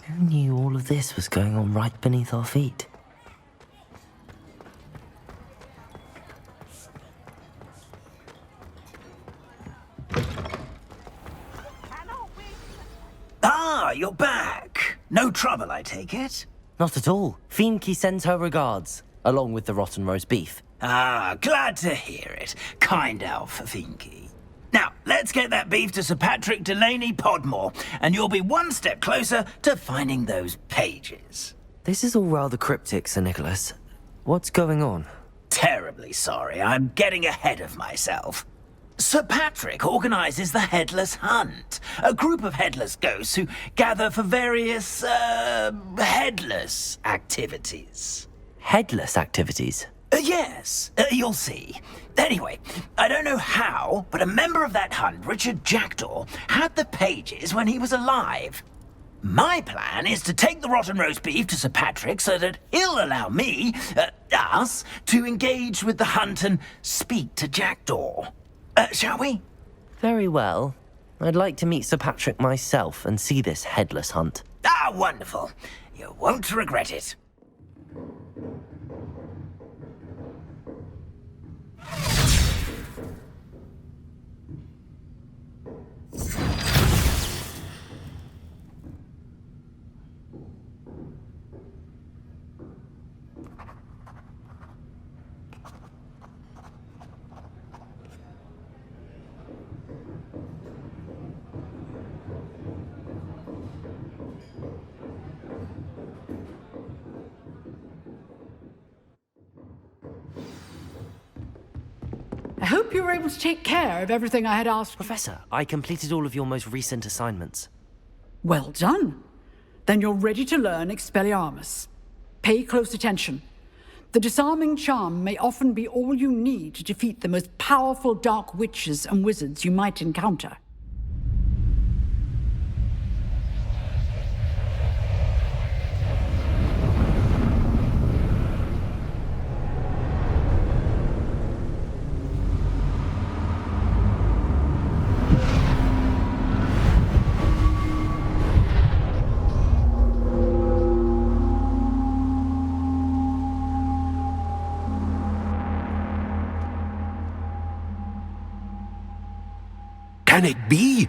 Who knew all of this was going on right beneath our feet? Ah, you're back. No trouble, I take it? Not at all. Finky sends her regards, along with the rotten roast beef. Ah, glad to hear it. Kind elf for Finky. Now, let's get that beef to Sir Patrick Delaney Podmore, and you'll be one step closer to finding those pages. This is all rather cryptic, Sir Nicholas. What's going on? Terribly sorry, I'm getting ahead of myself. Sir Patrick organises the Headless Hunt, a group of headless ghosts who gather for various, headless activities. Headless activities? Yes, you'll see. Anyway, I don't know how, but a member of that hunt, Richard Jackdaw, had the pages when he was alive. My plan is to take the rotten roast beef to Sir Patrick so that he'll allow me, us, to engage with the hunt and speak to Jackdaw. Shall we? Very well. I'd like to meet Sir Patrick myself and see this headless hunt. Ah, wonderful. You won't regret it. I hope you were able to take care of everything I had asked. Professor, I completed all of your most recent assignments. Well done. Then you're ready to learn Expelliarmus. Pay close attention. The disarming charm may often be all you need to defeat the most powerful dark witches and wizards you might encounter. Can it be?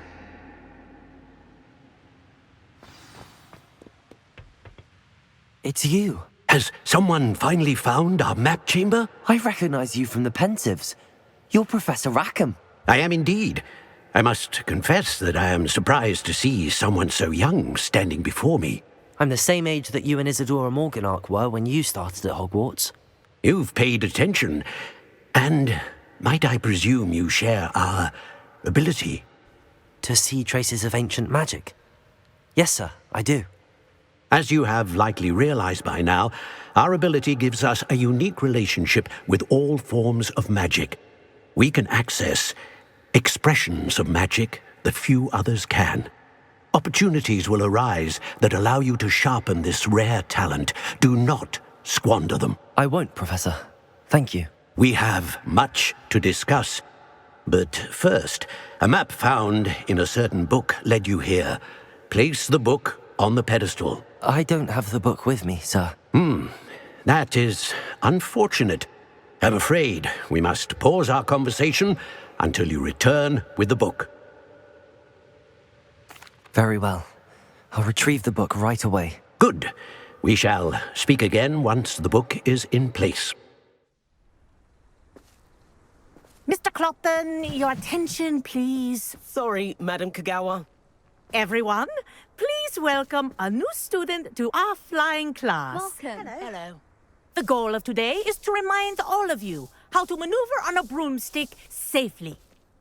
It's you. Has someone finally found our map chamber? I recognize you from the Pensives. You're Professor Rackham. I am indeed. I must confess that I am surprised to see someone so young standing before me. I'm the same age that you and Isadora Morganach were when you started at Hogwarts. You've paid attention. And might I presume you share our ability? To see traces of ancient magic? Yes, sir, I do. As you have likely realized by now, our ability gives us a unique relationship with all forms of magic. We can access expressions of magic that few others can. Opportunities will arise that allow you to sharpen this rare talent. Do not squander them. I won't, Professor. Thank you. We have much to discuss. But first, a map found in a certain book led you here. Place the book on the pedestal. I don't have the book with me, sir. That is unfortunate. I'm afraid we must pause our conversation until you return with the book. Very well. I'll retrieve the book right away. Good. We shall speak again once the book is in place. Mr. Clopton, your attention, please. Sorry, Madam Kagawa. Everyone, please welcome a new student to our flying class. Welcome. Hello. The goal of today is to remind all of you how to maneuver on a broomstick safely,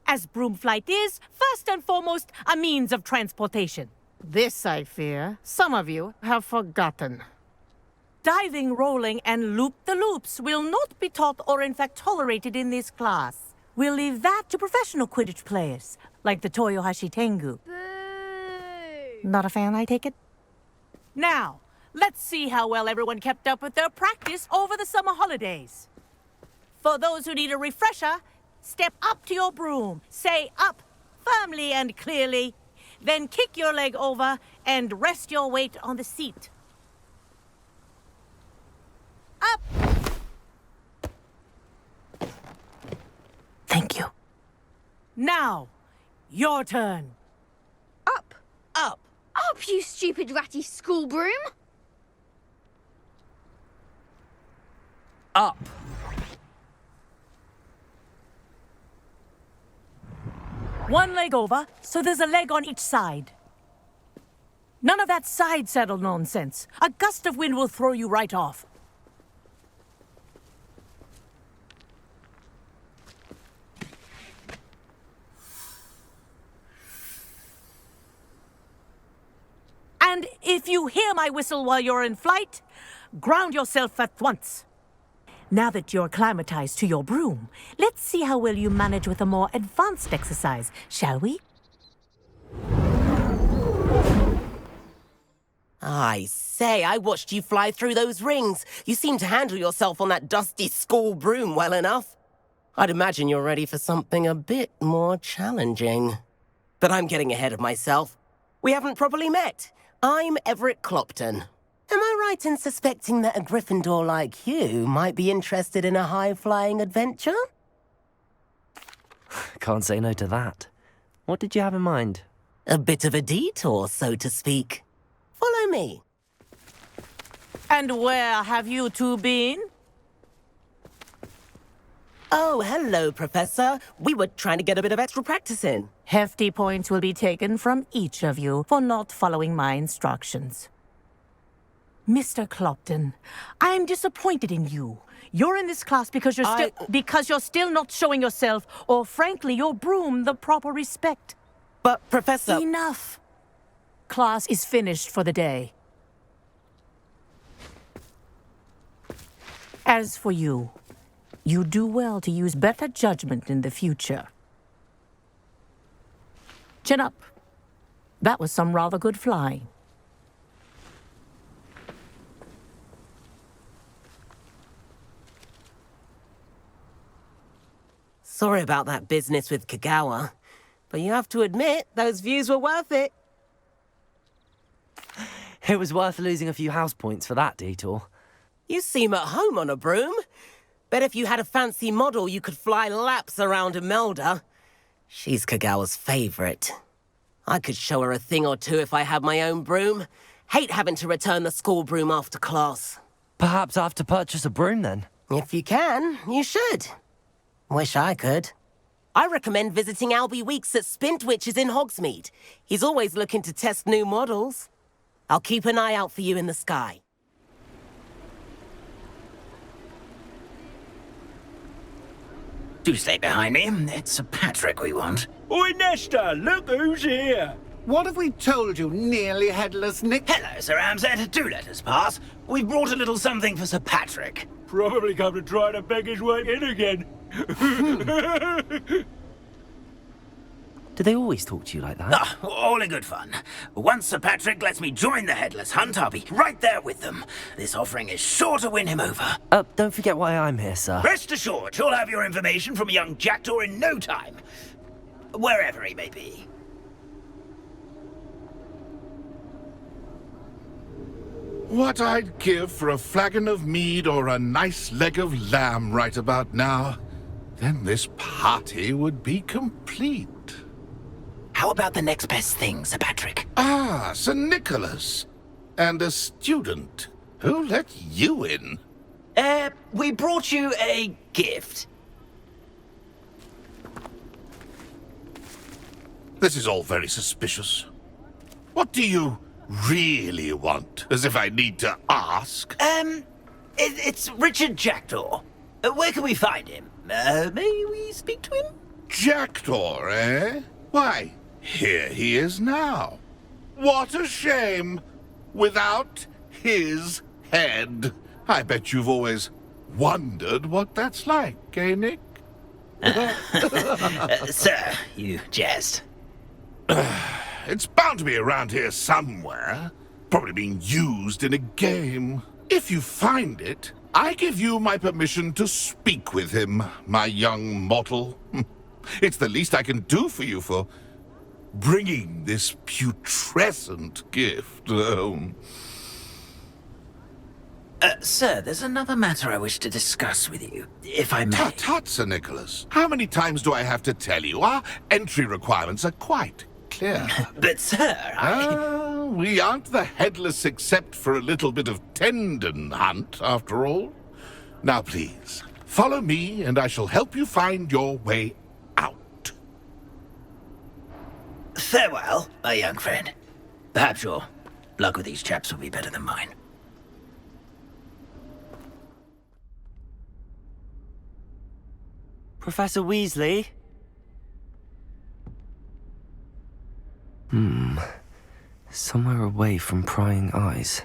as broom flight is, first and foremost, a means of transportation. This, I fear, some of you have forgotten. Diving, rolling, and loop-the-loops will not be taught or in fact tolerated in this class. We'll leave that to professional Quidditch players, like the Toyohashi Tengu. Not a fan, I take it? Now, let's see how well everyone kept up with their practice over the summer holidays. For those who need a refresher, step up to your broom, say up firmly and clearly, then kick your leg over and rest your weight on the seat. Up! Thank you. Now, your turn. Up! Up! Up, you stupid ratty school broom! Up! One leg over, so there's a leg on each side. None of that side saddle nonsense. A gust of wind will throw you right off. And if you hear my whistle while you're in flight, ground yourself at once. Now that you're acclimatized to your broom, let's see how well you manage with a more advanced exercise, shall we? I say, I watched you fly through those rings. You seem to handle yourself on that dusty school broom well enough. I'd imagine you're ready for something a bit more challenging. But I'm getting ahead of myself. We haven't properly met. I'm Everett Clopton. Am I right in suspecting that a Gryffindor like you might be interested in a high-flying adventure? Can't say no to that. What did you have in mind? A bit of a detour, so to speak. Follow me. And where have you two been? Oh, hello, Professor. We were trying to get a bit of extra practice in. Hefty points will be taken from each of you for not following my instructions. Mr. Clopton, I'm disappointed in you. You're in this class because you're still not showing yourself, or frankly, your broom, the proper respect. But, Professor... Enough. Class is finished for the day. As for you, you do well to use better judgment in the future. Chin up. That was some rather good flying. Sorry about that business with Kagawa, but you have to admit, those views were worth it. It was worth losing a few house points for that detour. You seem at home on a broom. Bet if you had a fancy model, you could fly laps around Imelda. She's Kagawa's favorite. I could show her a thing or two if I had my own broom. Hate having to return the school broom after class. Perhaps I have to purchase a broom then? If you can, you should. Wish I could. I recommend visiting Albie Weeks at Spintwitches in Hogsmeade. He's always looking to test new models. I'll keep an eye out for you in the sky. Do stay behind me. It's Sir Patrick we want. Oi, Nesta, look who's here. What have we told you, nearly headless Nick? Hello, Sir Ramsed. Do let us pass. We've brought a little something for Sir Patrick. Probably come to try to beg his way in again. Do they always talk to you like that? Ah, all in good fun. Once Sir Patrick lets me join the Headless Hunt, I'll be right there with them. This offering is sure to win him over. Don't forget why I'm here, sir. Rest assured, you'll have your information from a young jackdaw in no time. Wherever he may be. What I'd give for a flagon of mead or a nice leg of lamb right about now. Then this party would be complete. How about the next best thing, Sir Patrick? Ah, Sir Nicholas. And a student. Who let you in? We brought you a gift. This is all very suspicious. What do you really want? As if I need to ask. It's Richard Jackdaw. Where can we find him? May we speak to him? Jackdaw, eh? Why, here he is now. What a shame. Without his head. I bet you've always wondered what that's like, eh, Nick? Sir, you jest. It's bound to be around here somewhere. Probably being used in a game. If you find it, I give you my permission to speak with him, my young mortal. It's the least I can do for you for bringing this putrescent gift home. Sir, there's another matter I wish to discuss with you, if I may. Tut, Sir Nicholas. How many times do I have to tell you? Our entry requirements are quite clear. But, sir, we aren't the headless except for a little bit of tendon hunt, after all. Now, please, follow me, and I shall help you find your way out. Farewell, my young friend. Perhaps your luck with these chaps will be better than mine. Professor Weasley? Somewhere away from prying eyes.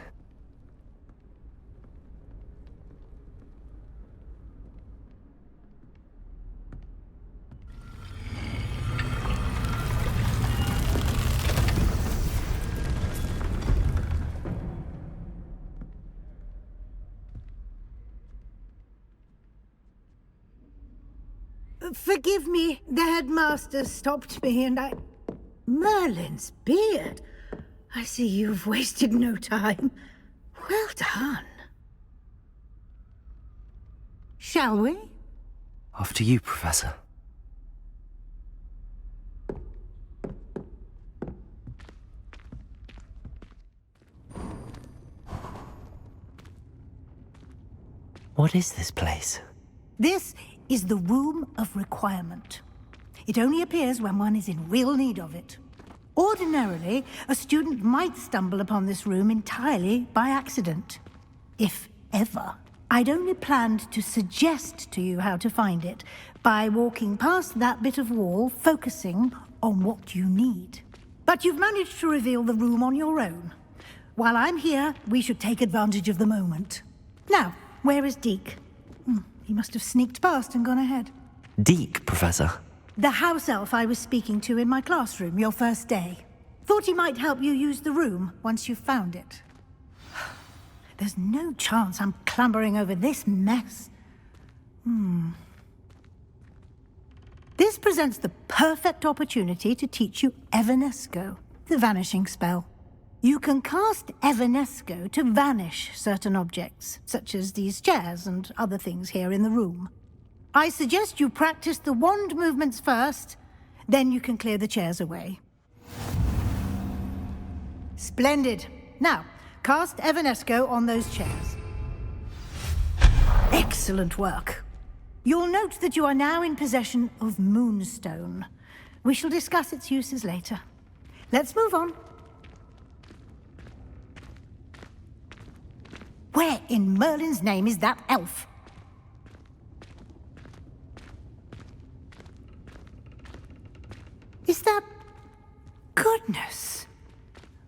Forgive me, the headmaster stopped me and I... Merlin's beard. I see you've wasted no time. Well done. Shall we? After you, Professor. What is this place? This is the Room of Requirement. It only appears when one is in real need of it. Ordinarily, a student might stumble upon this room entirely by accident. If ever. I'd only planned to suggest to you how to find it by walking past that bit of wall, focusing on what you need. But you've managed to reveal the room on your own. While I'm here, we should take advantage of the moment. Now, where is Deke? He must have sneaked past and gone ahead. Deke, Professor. The house elf I was speaking to in my classroom your first day. Thought he might help you use the room once you've found it. There's no chance I'm clambering over this mess. This presents the perfect opportunity to teach you Evanesco, the vanishing spell. You can cast Evanesco to vanish certain objects, such as these chairs and other things here in the room. I suggest you practice the wand movements first, then you can clear the chairs away. Splendid. Now, cast Evanesco on those chairs. Excellent work. You'll note that you are now in possession of Moonstone. We shall discuss its uses later. Let's move on. Where in Merlin's name is that elf? Is that... Goodness.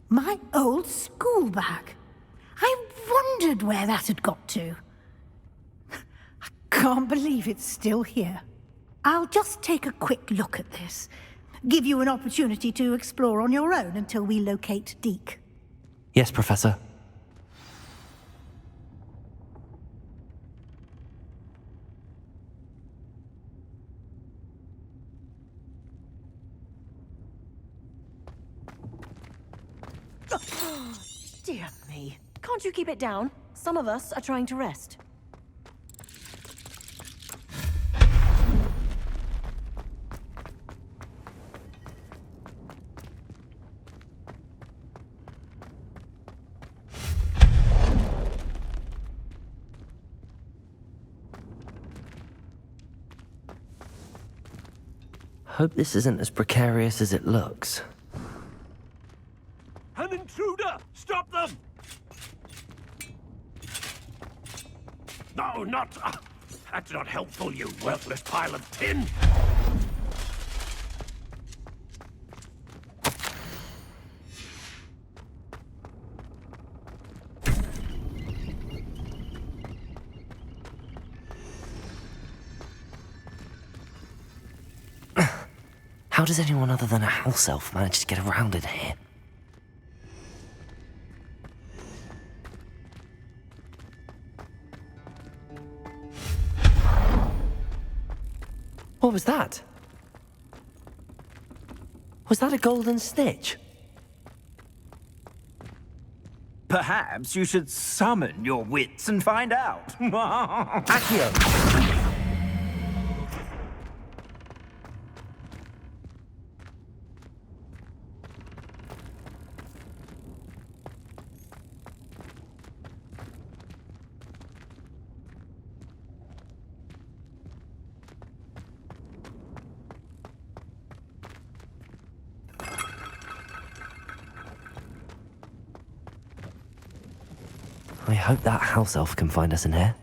My old school bag. I wondered where that had got to. I can't believe it's still here. I'll just take a quick look at this. Give you an opportunity to explore on your own until we locate Deke. Yes, Professor. Dear me. Can't you keep it down? Some of us are trying to rest. Hope this isn't as precarious as it looks. An intruder! Stop them! No, not... that's not helpful, you worthless pile of tin! How does anyone other than a house elf manage to get around in here? What was that? Was that a golden snitch? Perhaps you should summon your wits and find out. Accio! I hope that house elf can find us in here.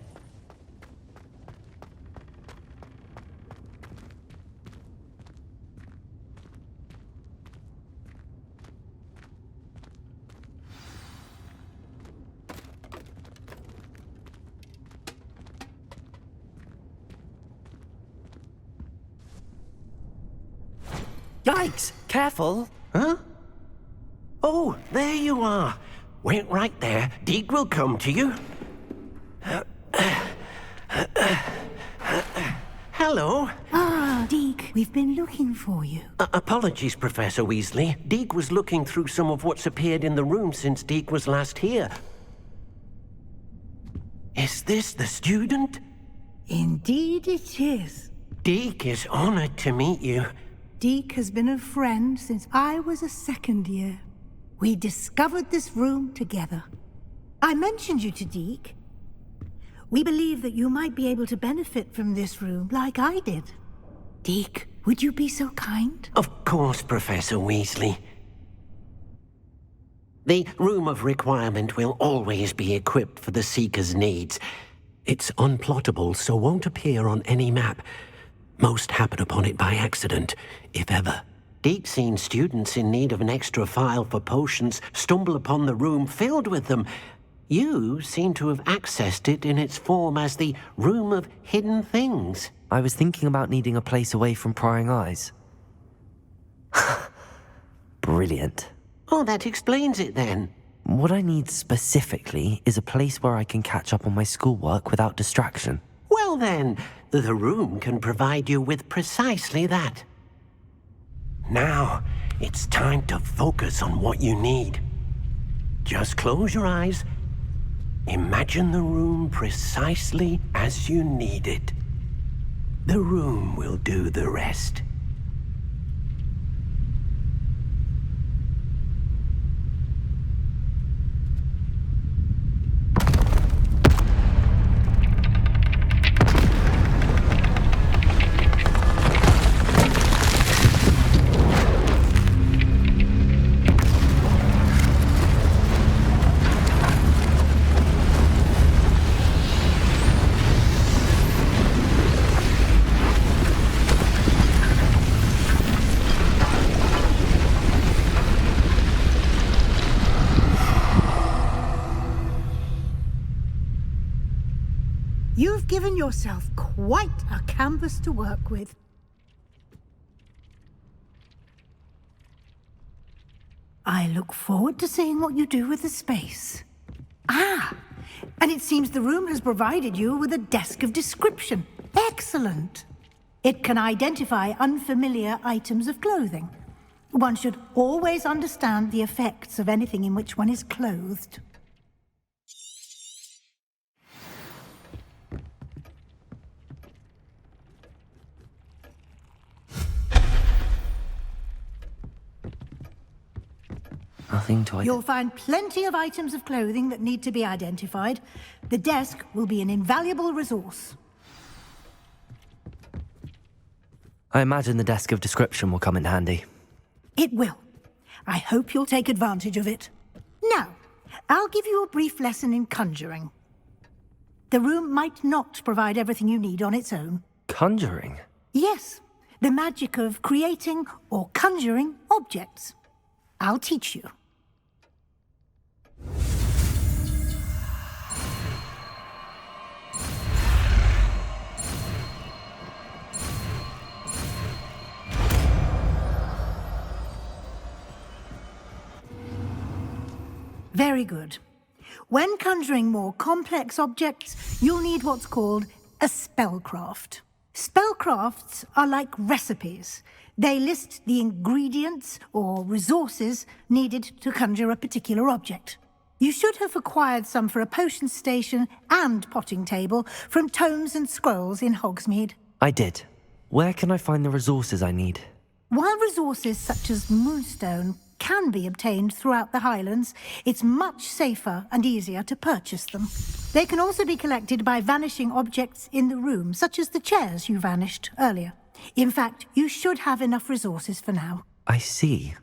Yikes! Careful! Huh? Oh, there you are. Wait right there. Deke will come to you. Hello. Ah, Deke, we've been looking for you. Apologies, Professor Weasley. Deke was looking through some of what's appeared in the room since Deke was last here. Is this the student? Indeed it is. Deke is honored to meet you. Deke has been a friend since I was a second year. We discovered this room together. I mentioned you to Deke. We believe that you might be able to benefit from this room like I did. Deke, would you be so kind? Of course, Professor Weasley. The Room of Requirement will always be equipped for the Seeker's needs. It's unplottable, so won't appear on any map. Most happen upon it by accident, if ever. Deke's seen students in need of an extra file for potions stumble upon the room filled with them. You seem to have accessed it in its form as the Room of Hidden Things. I was thinking about needing a place away from prying eyes. Brilliant. Oh, that explains it then. What I need specifically is a place where I can catch up on my schoolwork without distraction. Well then, the room can provide you with precisely that. Now, it's time to focus on what you need. Just close your eyes. Imagine the room precisely as you need it. The room will do the rest. You've given yourself quite a canvas to work with. I look forward to seeing what you do with the space. Ah, and it seems the room has provided you with a desk of description. Excellent. It can identify unfamiliar items of clothing. One should always understand the effects of anything in which one is clothed. Nothing to You'll find plenty of items of clothing that need to be identified. The desk will be an invaluable resource. I imagine the desk of description will come in handy. It will. I hope you'll take advantage of it. Now, I'll give you a brief lesson in conjuring. The room might not provide everything you need on its own. Conjuring? Yes, the magic of creating or conjuring objects. I'll teach you. Very good. When conjuring more complex objects, you'll need what's called a spellcraft. Spellcrafts are like recipes. They list the ingredients or resources needed to conjure a particular object. You should have acquired some for a potion station and potting table from tomes and scrolls in Hogsmeade. I did. Where can I find the resources I need? While resources such as moonstone can be obtained throughout the Highlands, it's much safer and easier to purchase them. They can also be collected by vanishing objects in the room, such as the chairs you vanished earlier. In fact, you should have enough resources for now. I see.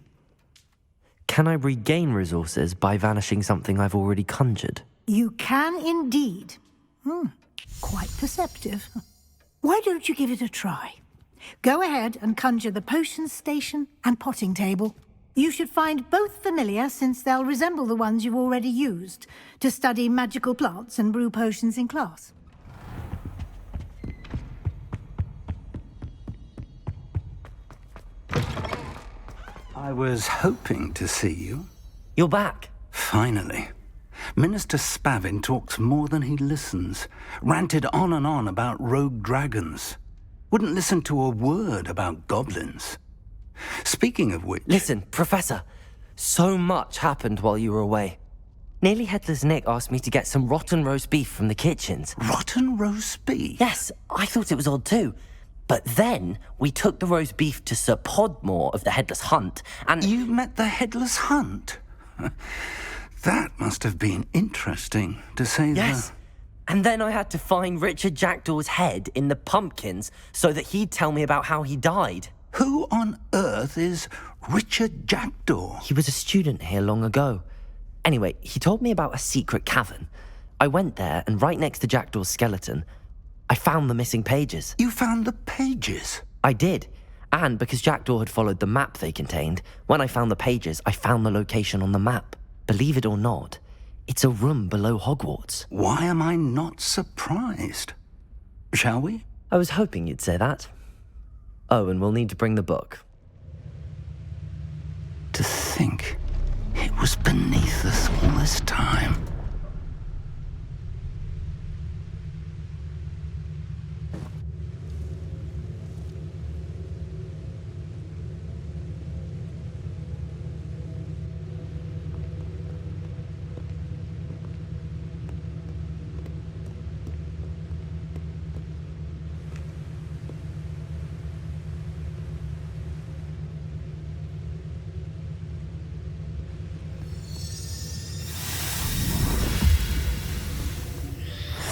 Can I regain resources by vanishing something I've already conjured? You can indeed. Quite perceptive. Why don't you give it a try? Go ahead and conjure the potion station and potting table. You should find both familiar, since they'll resemble the ones you've already used to study magical plants and brew potions in class. I was hoping to see you. You're back. Finally. Minister Spavin talks more than he listens. Ranted on and on about rogue dragons. Wouldn't listen to a word about goblins. Speaking of which... Listen, Professor. So much happened while you were away. Nearly Headless Nick asked me to get some rotten roast beef from the kitchens. Rotten roast beef? Yes, I thought it was odd too. But then we took the roast beef to Sir Podmore of the Headless Hunt, and... You met the Headless Hunt? That must have been interesting, to say the... Yes. And then I had to find Richard Jackdaw's head in the pumpkins so that he'd tell me about how he died. Who on earth is Richard Jackdaw? He was a student here long ago. Anyway, he told me about a secret cavern. I went there, and right next to Jackdaw's skeleton, I found the missing pages. You found the pages? I did. And because Jackdaw had followed the map they contained, when I found the pages, I found the location on the map. Believe it or not, it's a room below Hogwarts. Why am I not surprised? Shall we? I was hoping you'd say that. Oh, and we'll need to bring the book. To think it was beneath us all this time.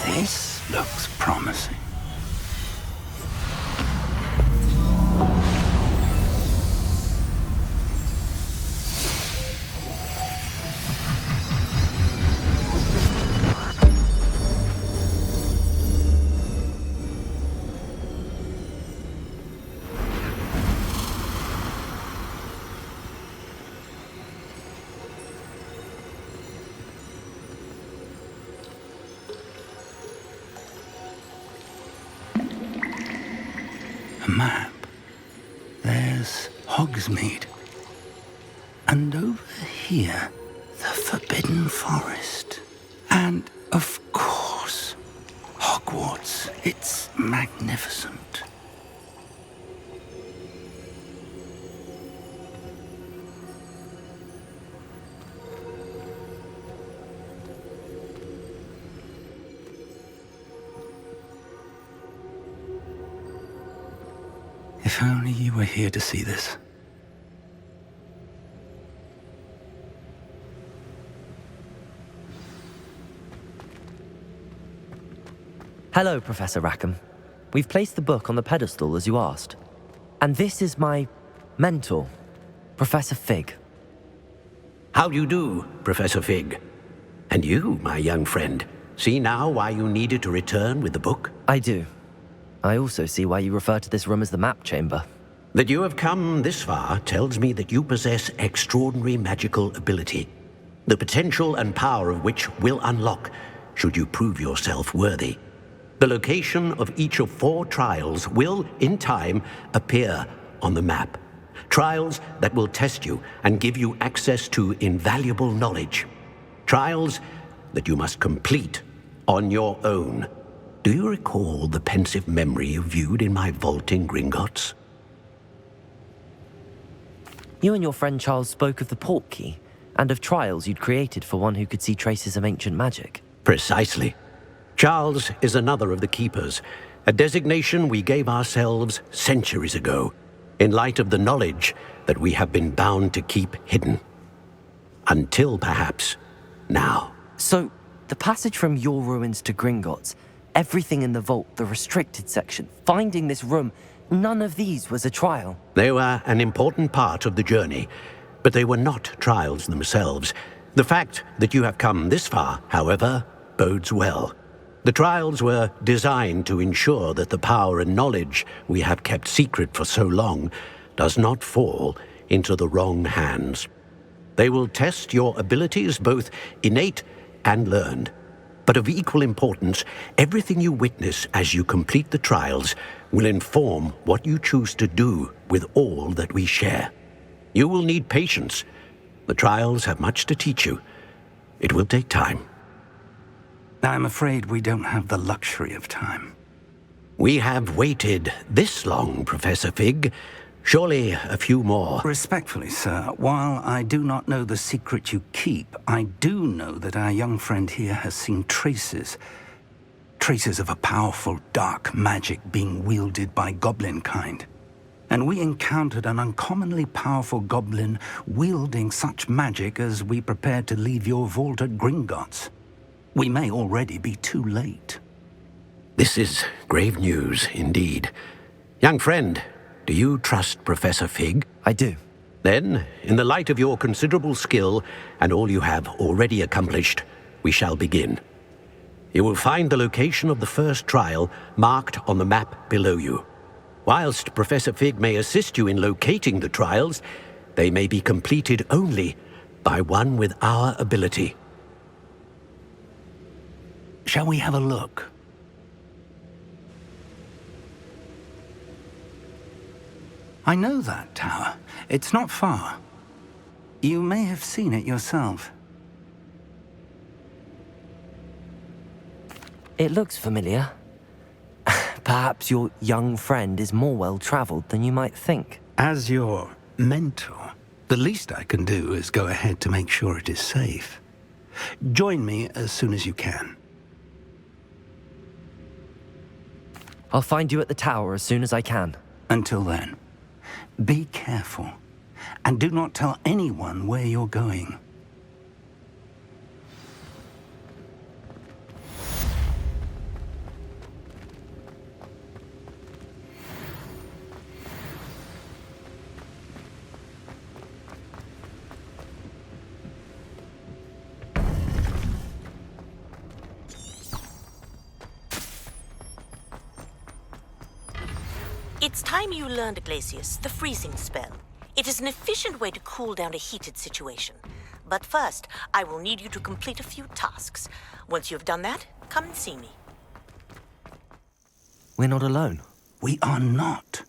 This looks promising. A map. There's Hogsmeade. And over here, the Forbidden Forest. And, of course, Hogwarts. It's magnificent. If only you were here to see this. Hello, Professor Rackham. We've placed the book on the pedestal as you asked. And this is my mentor, Professor Fig. How do you do, Professor Fig? And you, my young friend, see now why you needed to return with the book? I do. I also see why you refer to this room as the map chamber. That you have come this far tells me that you possess extraordinary magical ability, the potential and power of which will unlock should you prove yourself worthy. The location of each of 4 trials will, in time, appear on the map. Trials that will test you and give you access to invaluable knowledge. Trials that you must complete on your own. Do you recall the pensive memory you viewed in my vault in Gringotts? You and your friend Charles spoke of the Portkey, and of trials you'd created for one who could see traces of ancient magic. Precisely. Charles is another of the Keepers, a designation we gave ourselves centuries ago, in light of the knowledge that we have been bound to keep hidden. Until, perhaps, now. So, the passage from your ruins to Gringotts, everything in the vault, the restricted section, finding this room, none of these was a trial. They were an important part of the journey, but they were not trials themselves. The fact that you have come this far, however, bodes well. The trials were designed to ensure that the power and knowledge we have kept secret for so long does not fall into the wrong hands. They will test your abilities, both innate and learned. But of equal importance, everything you witness as you complete the trials will inform what you choose to do with all that we share. You will need patience. The trials have much to teach you. It will take time. I'm afraid we don't have the luxury of time. We have waited this long, Professor Fig. Surely a few more. Respectfully, sir, while I do not know the secret you keep, I do know that our young friend here has seen traces of a powerful dark magic being wielded by goblin kind. And we encountered an uncommonly powerful goblin wielding such magic as we prepared to leave your vault at Gringotts. We may already be too late. This is grave news indeed. Young friend, do you trust Professor Fig? I do. Then, in the light of your considerable skill and all you have already accomplished, we shall begin. You will find the location of the first trial marked on the map below you. Whilst Professor Fig may assist you in locating the trials, they may be completed only by one with our ability. Shall we have a look? I know that tower. It's not far. You may have seen it yourself. It looks familiar. Perhaps your young friend is more well-traveled than you might think. As your mentor, the least I can do is go ahead to make sure it is safe. Join me as soon as you can. I'll find you at the tower as soon as I can. Until then, be careful, and do not tell anyone where you're going. It's time you learned, Glacius, the freezing spell. It is an efficient way to cool down a heated situation. But first, I will need you to complete a few tasks. Once you've done that, come and see me. We're not alone. We are not.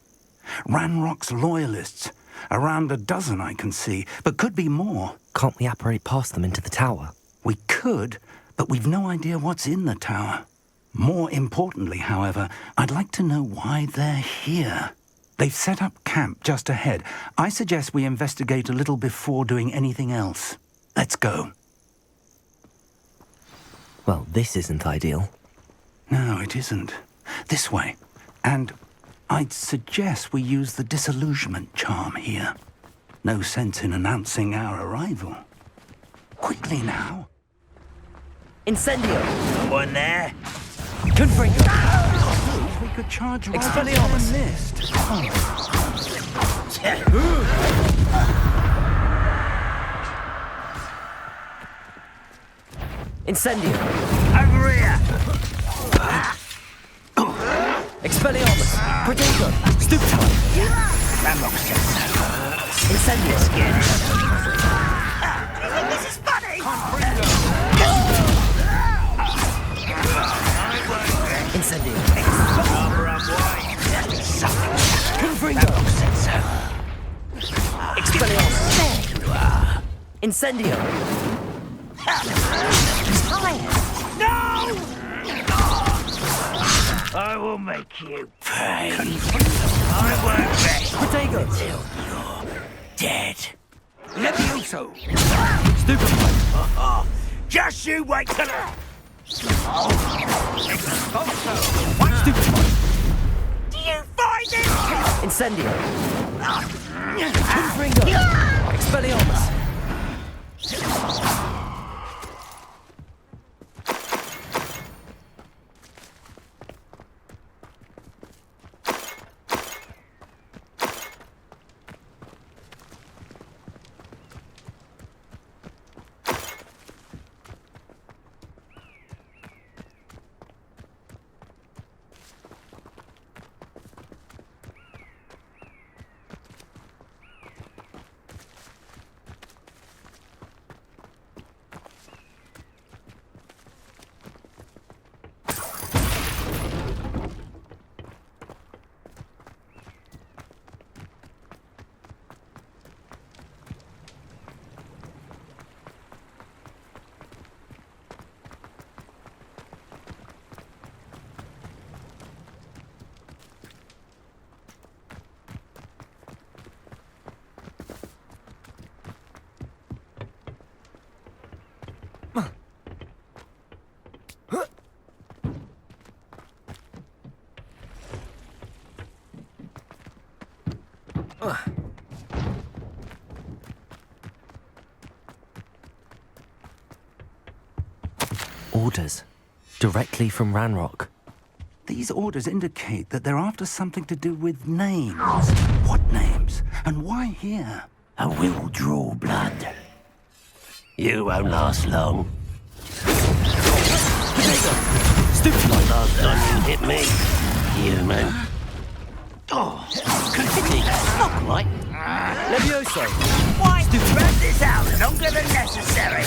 Ranrock's loyalists. Around a dozen I can see, but could be more. Can't we apparate past them into the tower? We could, but we've no idea what's in the tower. More importantly, however, I'd like to know why they're here. They've set up camp just ahead. I suggest we investigate a little before doing anything else. Let's go. Well, this isn't ideal. No, it isn't. This way. And I'd suggest we use the disillusionment charm here. No sense in announcing our arrival. Quickly now. Incendio! Someone there? Confringo! We could charge right Expelliarmus! Mist. Incendio! Over here! Expelliarmus! Protego! Stuptime! Ramrock says so. Incendio! This is funny! Incendio! Confringo! Expelliarmus! Incendio! No! I will make you pay. I won't rest Protego! until you're dead. Levioso! Stupefy! Just you wait till Do you find it? Incendio! Confringo! Expelliarmus! Orders. Directly from Ranrock. These orders indicate that they're after something to do with names. What names? And why here? I will draw blood. You won't last long. Stupid! Last time you hit me, human. Oh. right. Levioso! Why? Grab this out and don't get unnecessary!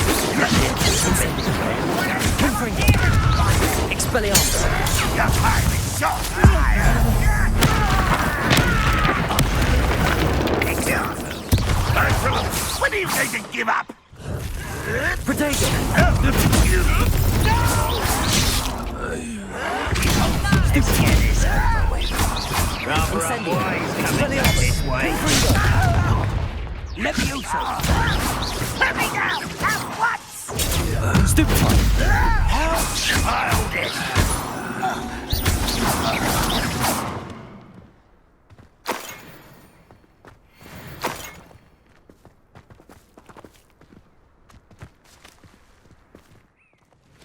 Expelliarmus! Your time is short! When are you going to give up? Protego! Let's get this over with. Rather a boys coming back this way. Levioso! Let me down! At once! Stupefy! How childish!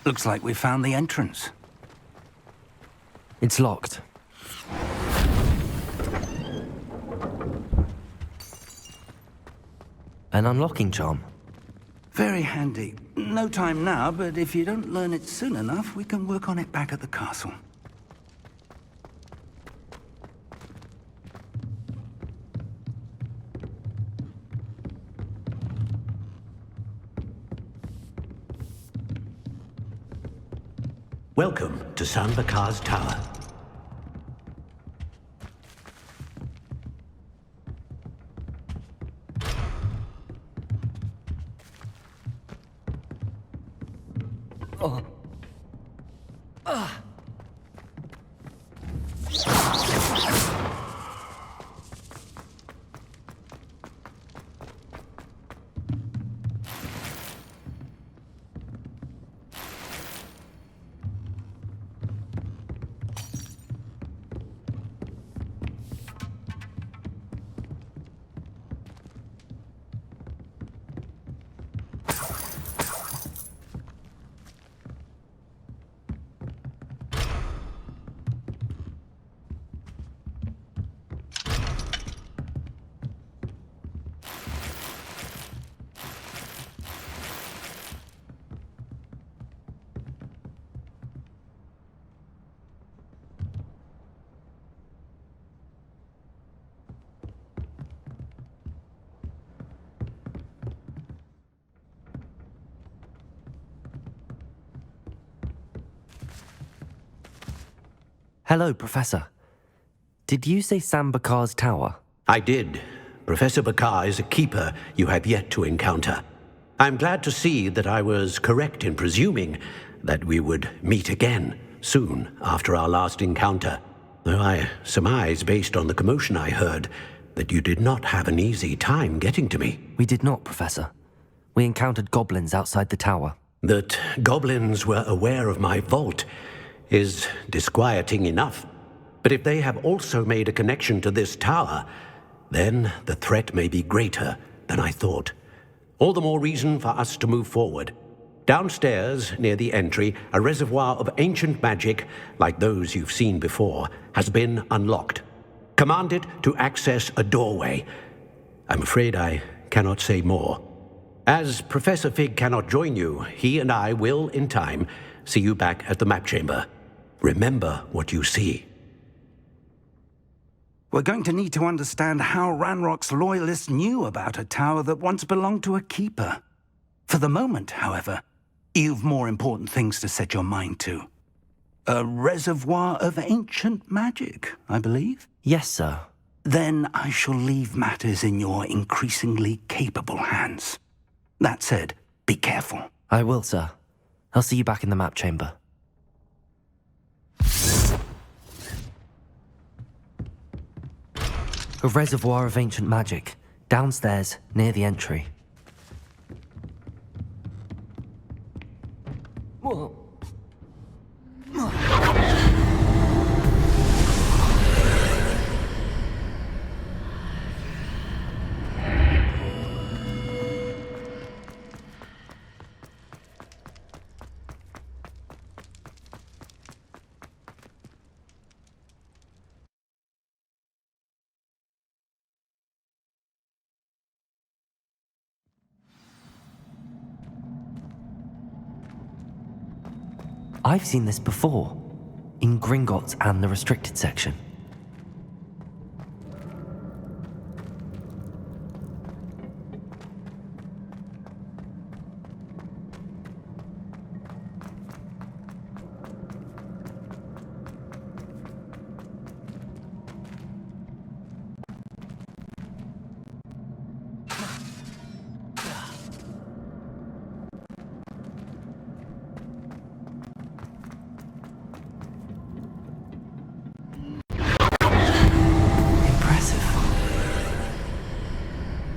Looks like we found the entrance. It's locked. An unlocking charm. Very handy. No time now, but if you don't learn it soon enough, we can work on it back at the castle. Welcome to San Bakar's Tower. Hello, Professor. Did you say San Bakar's Tower? I did. Professor Bakar is a keeper you have yet to encounter. I'm glad to see that I was correct in presuming that we would meet again soon after our last encounter, though I surmise, based on the commotion I heard, that you did not have an easy time getting to me. We did not, Professor. We encountered goblins outside the tower. That goblins were aware of my vault is disquieting enough. But if they have also made a connection to this tower, then the threat may be greater than I thought. All the more reason for us to move forward. Downstairs, near the entry, a reservoir of ancient magic, like those you've seen before, has been unlocked. Command it to access a doorway. I'm afraid I cannot say more. As Professor Fig cannot join you, he and I will, in time, see you back at the map chamber. Remember what you see. We're going to need to understand how Ranrock's loyalists knew about a tower that once belonged to a keeper. For the moment, however, you've more important things to set your mind to. A reservoir of ancient magic, I believe? Yes, sir. Then I shall leave matters in your increasingly capable hands. That said, be careful. I will, sir. I'll see you back in the map chamber. A reservoir of ancient magic, downstairs, near the entry. Whoa. I've seen this before, in Gringotts and the restricted section.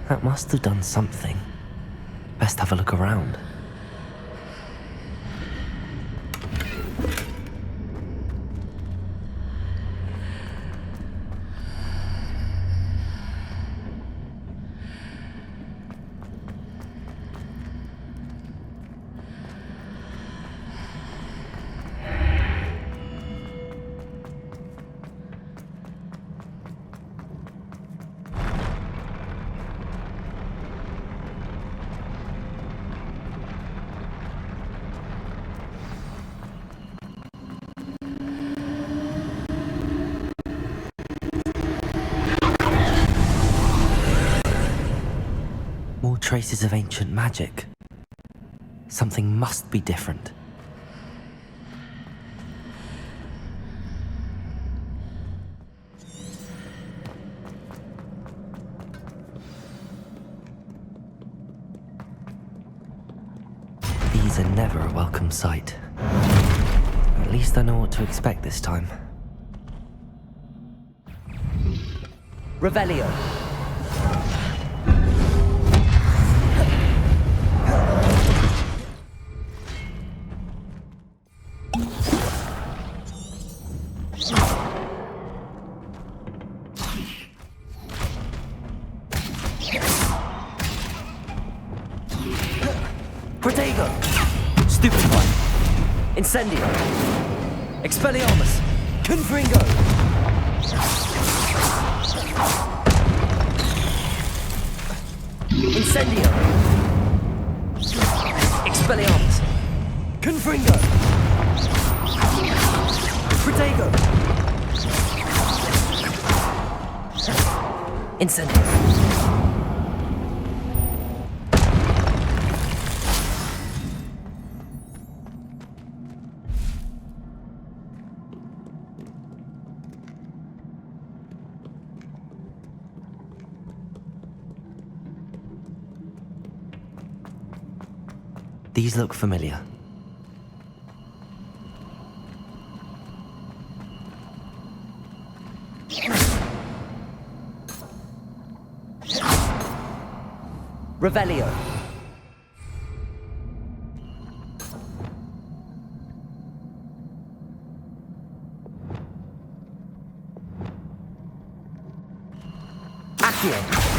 That must have done something. Best have a look around. More traces of ancient magic. Something must be different. These are never a welcome sight. At least I know what to expect this time. Revelio. Protego! Stupefy! Incendio! Expelliarmus! Confringo! Incendio! Expelliarmus! Confringo! Protego! Incendio! These look familiar. Revelio. Accio.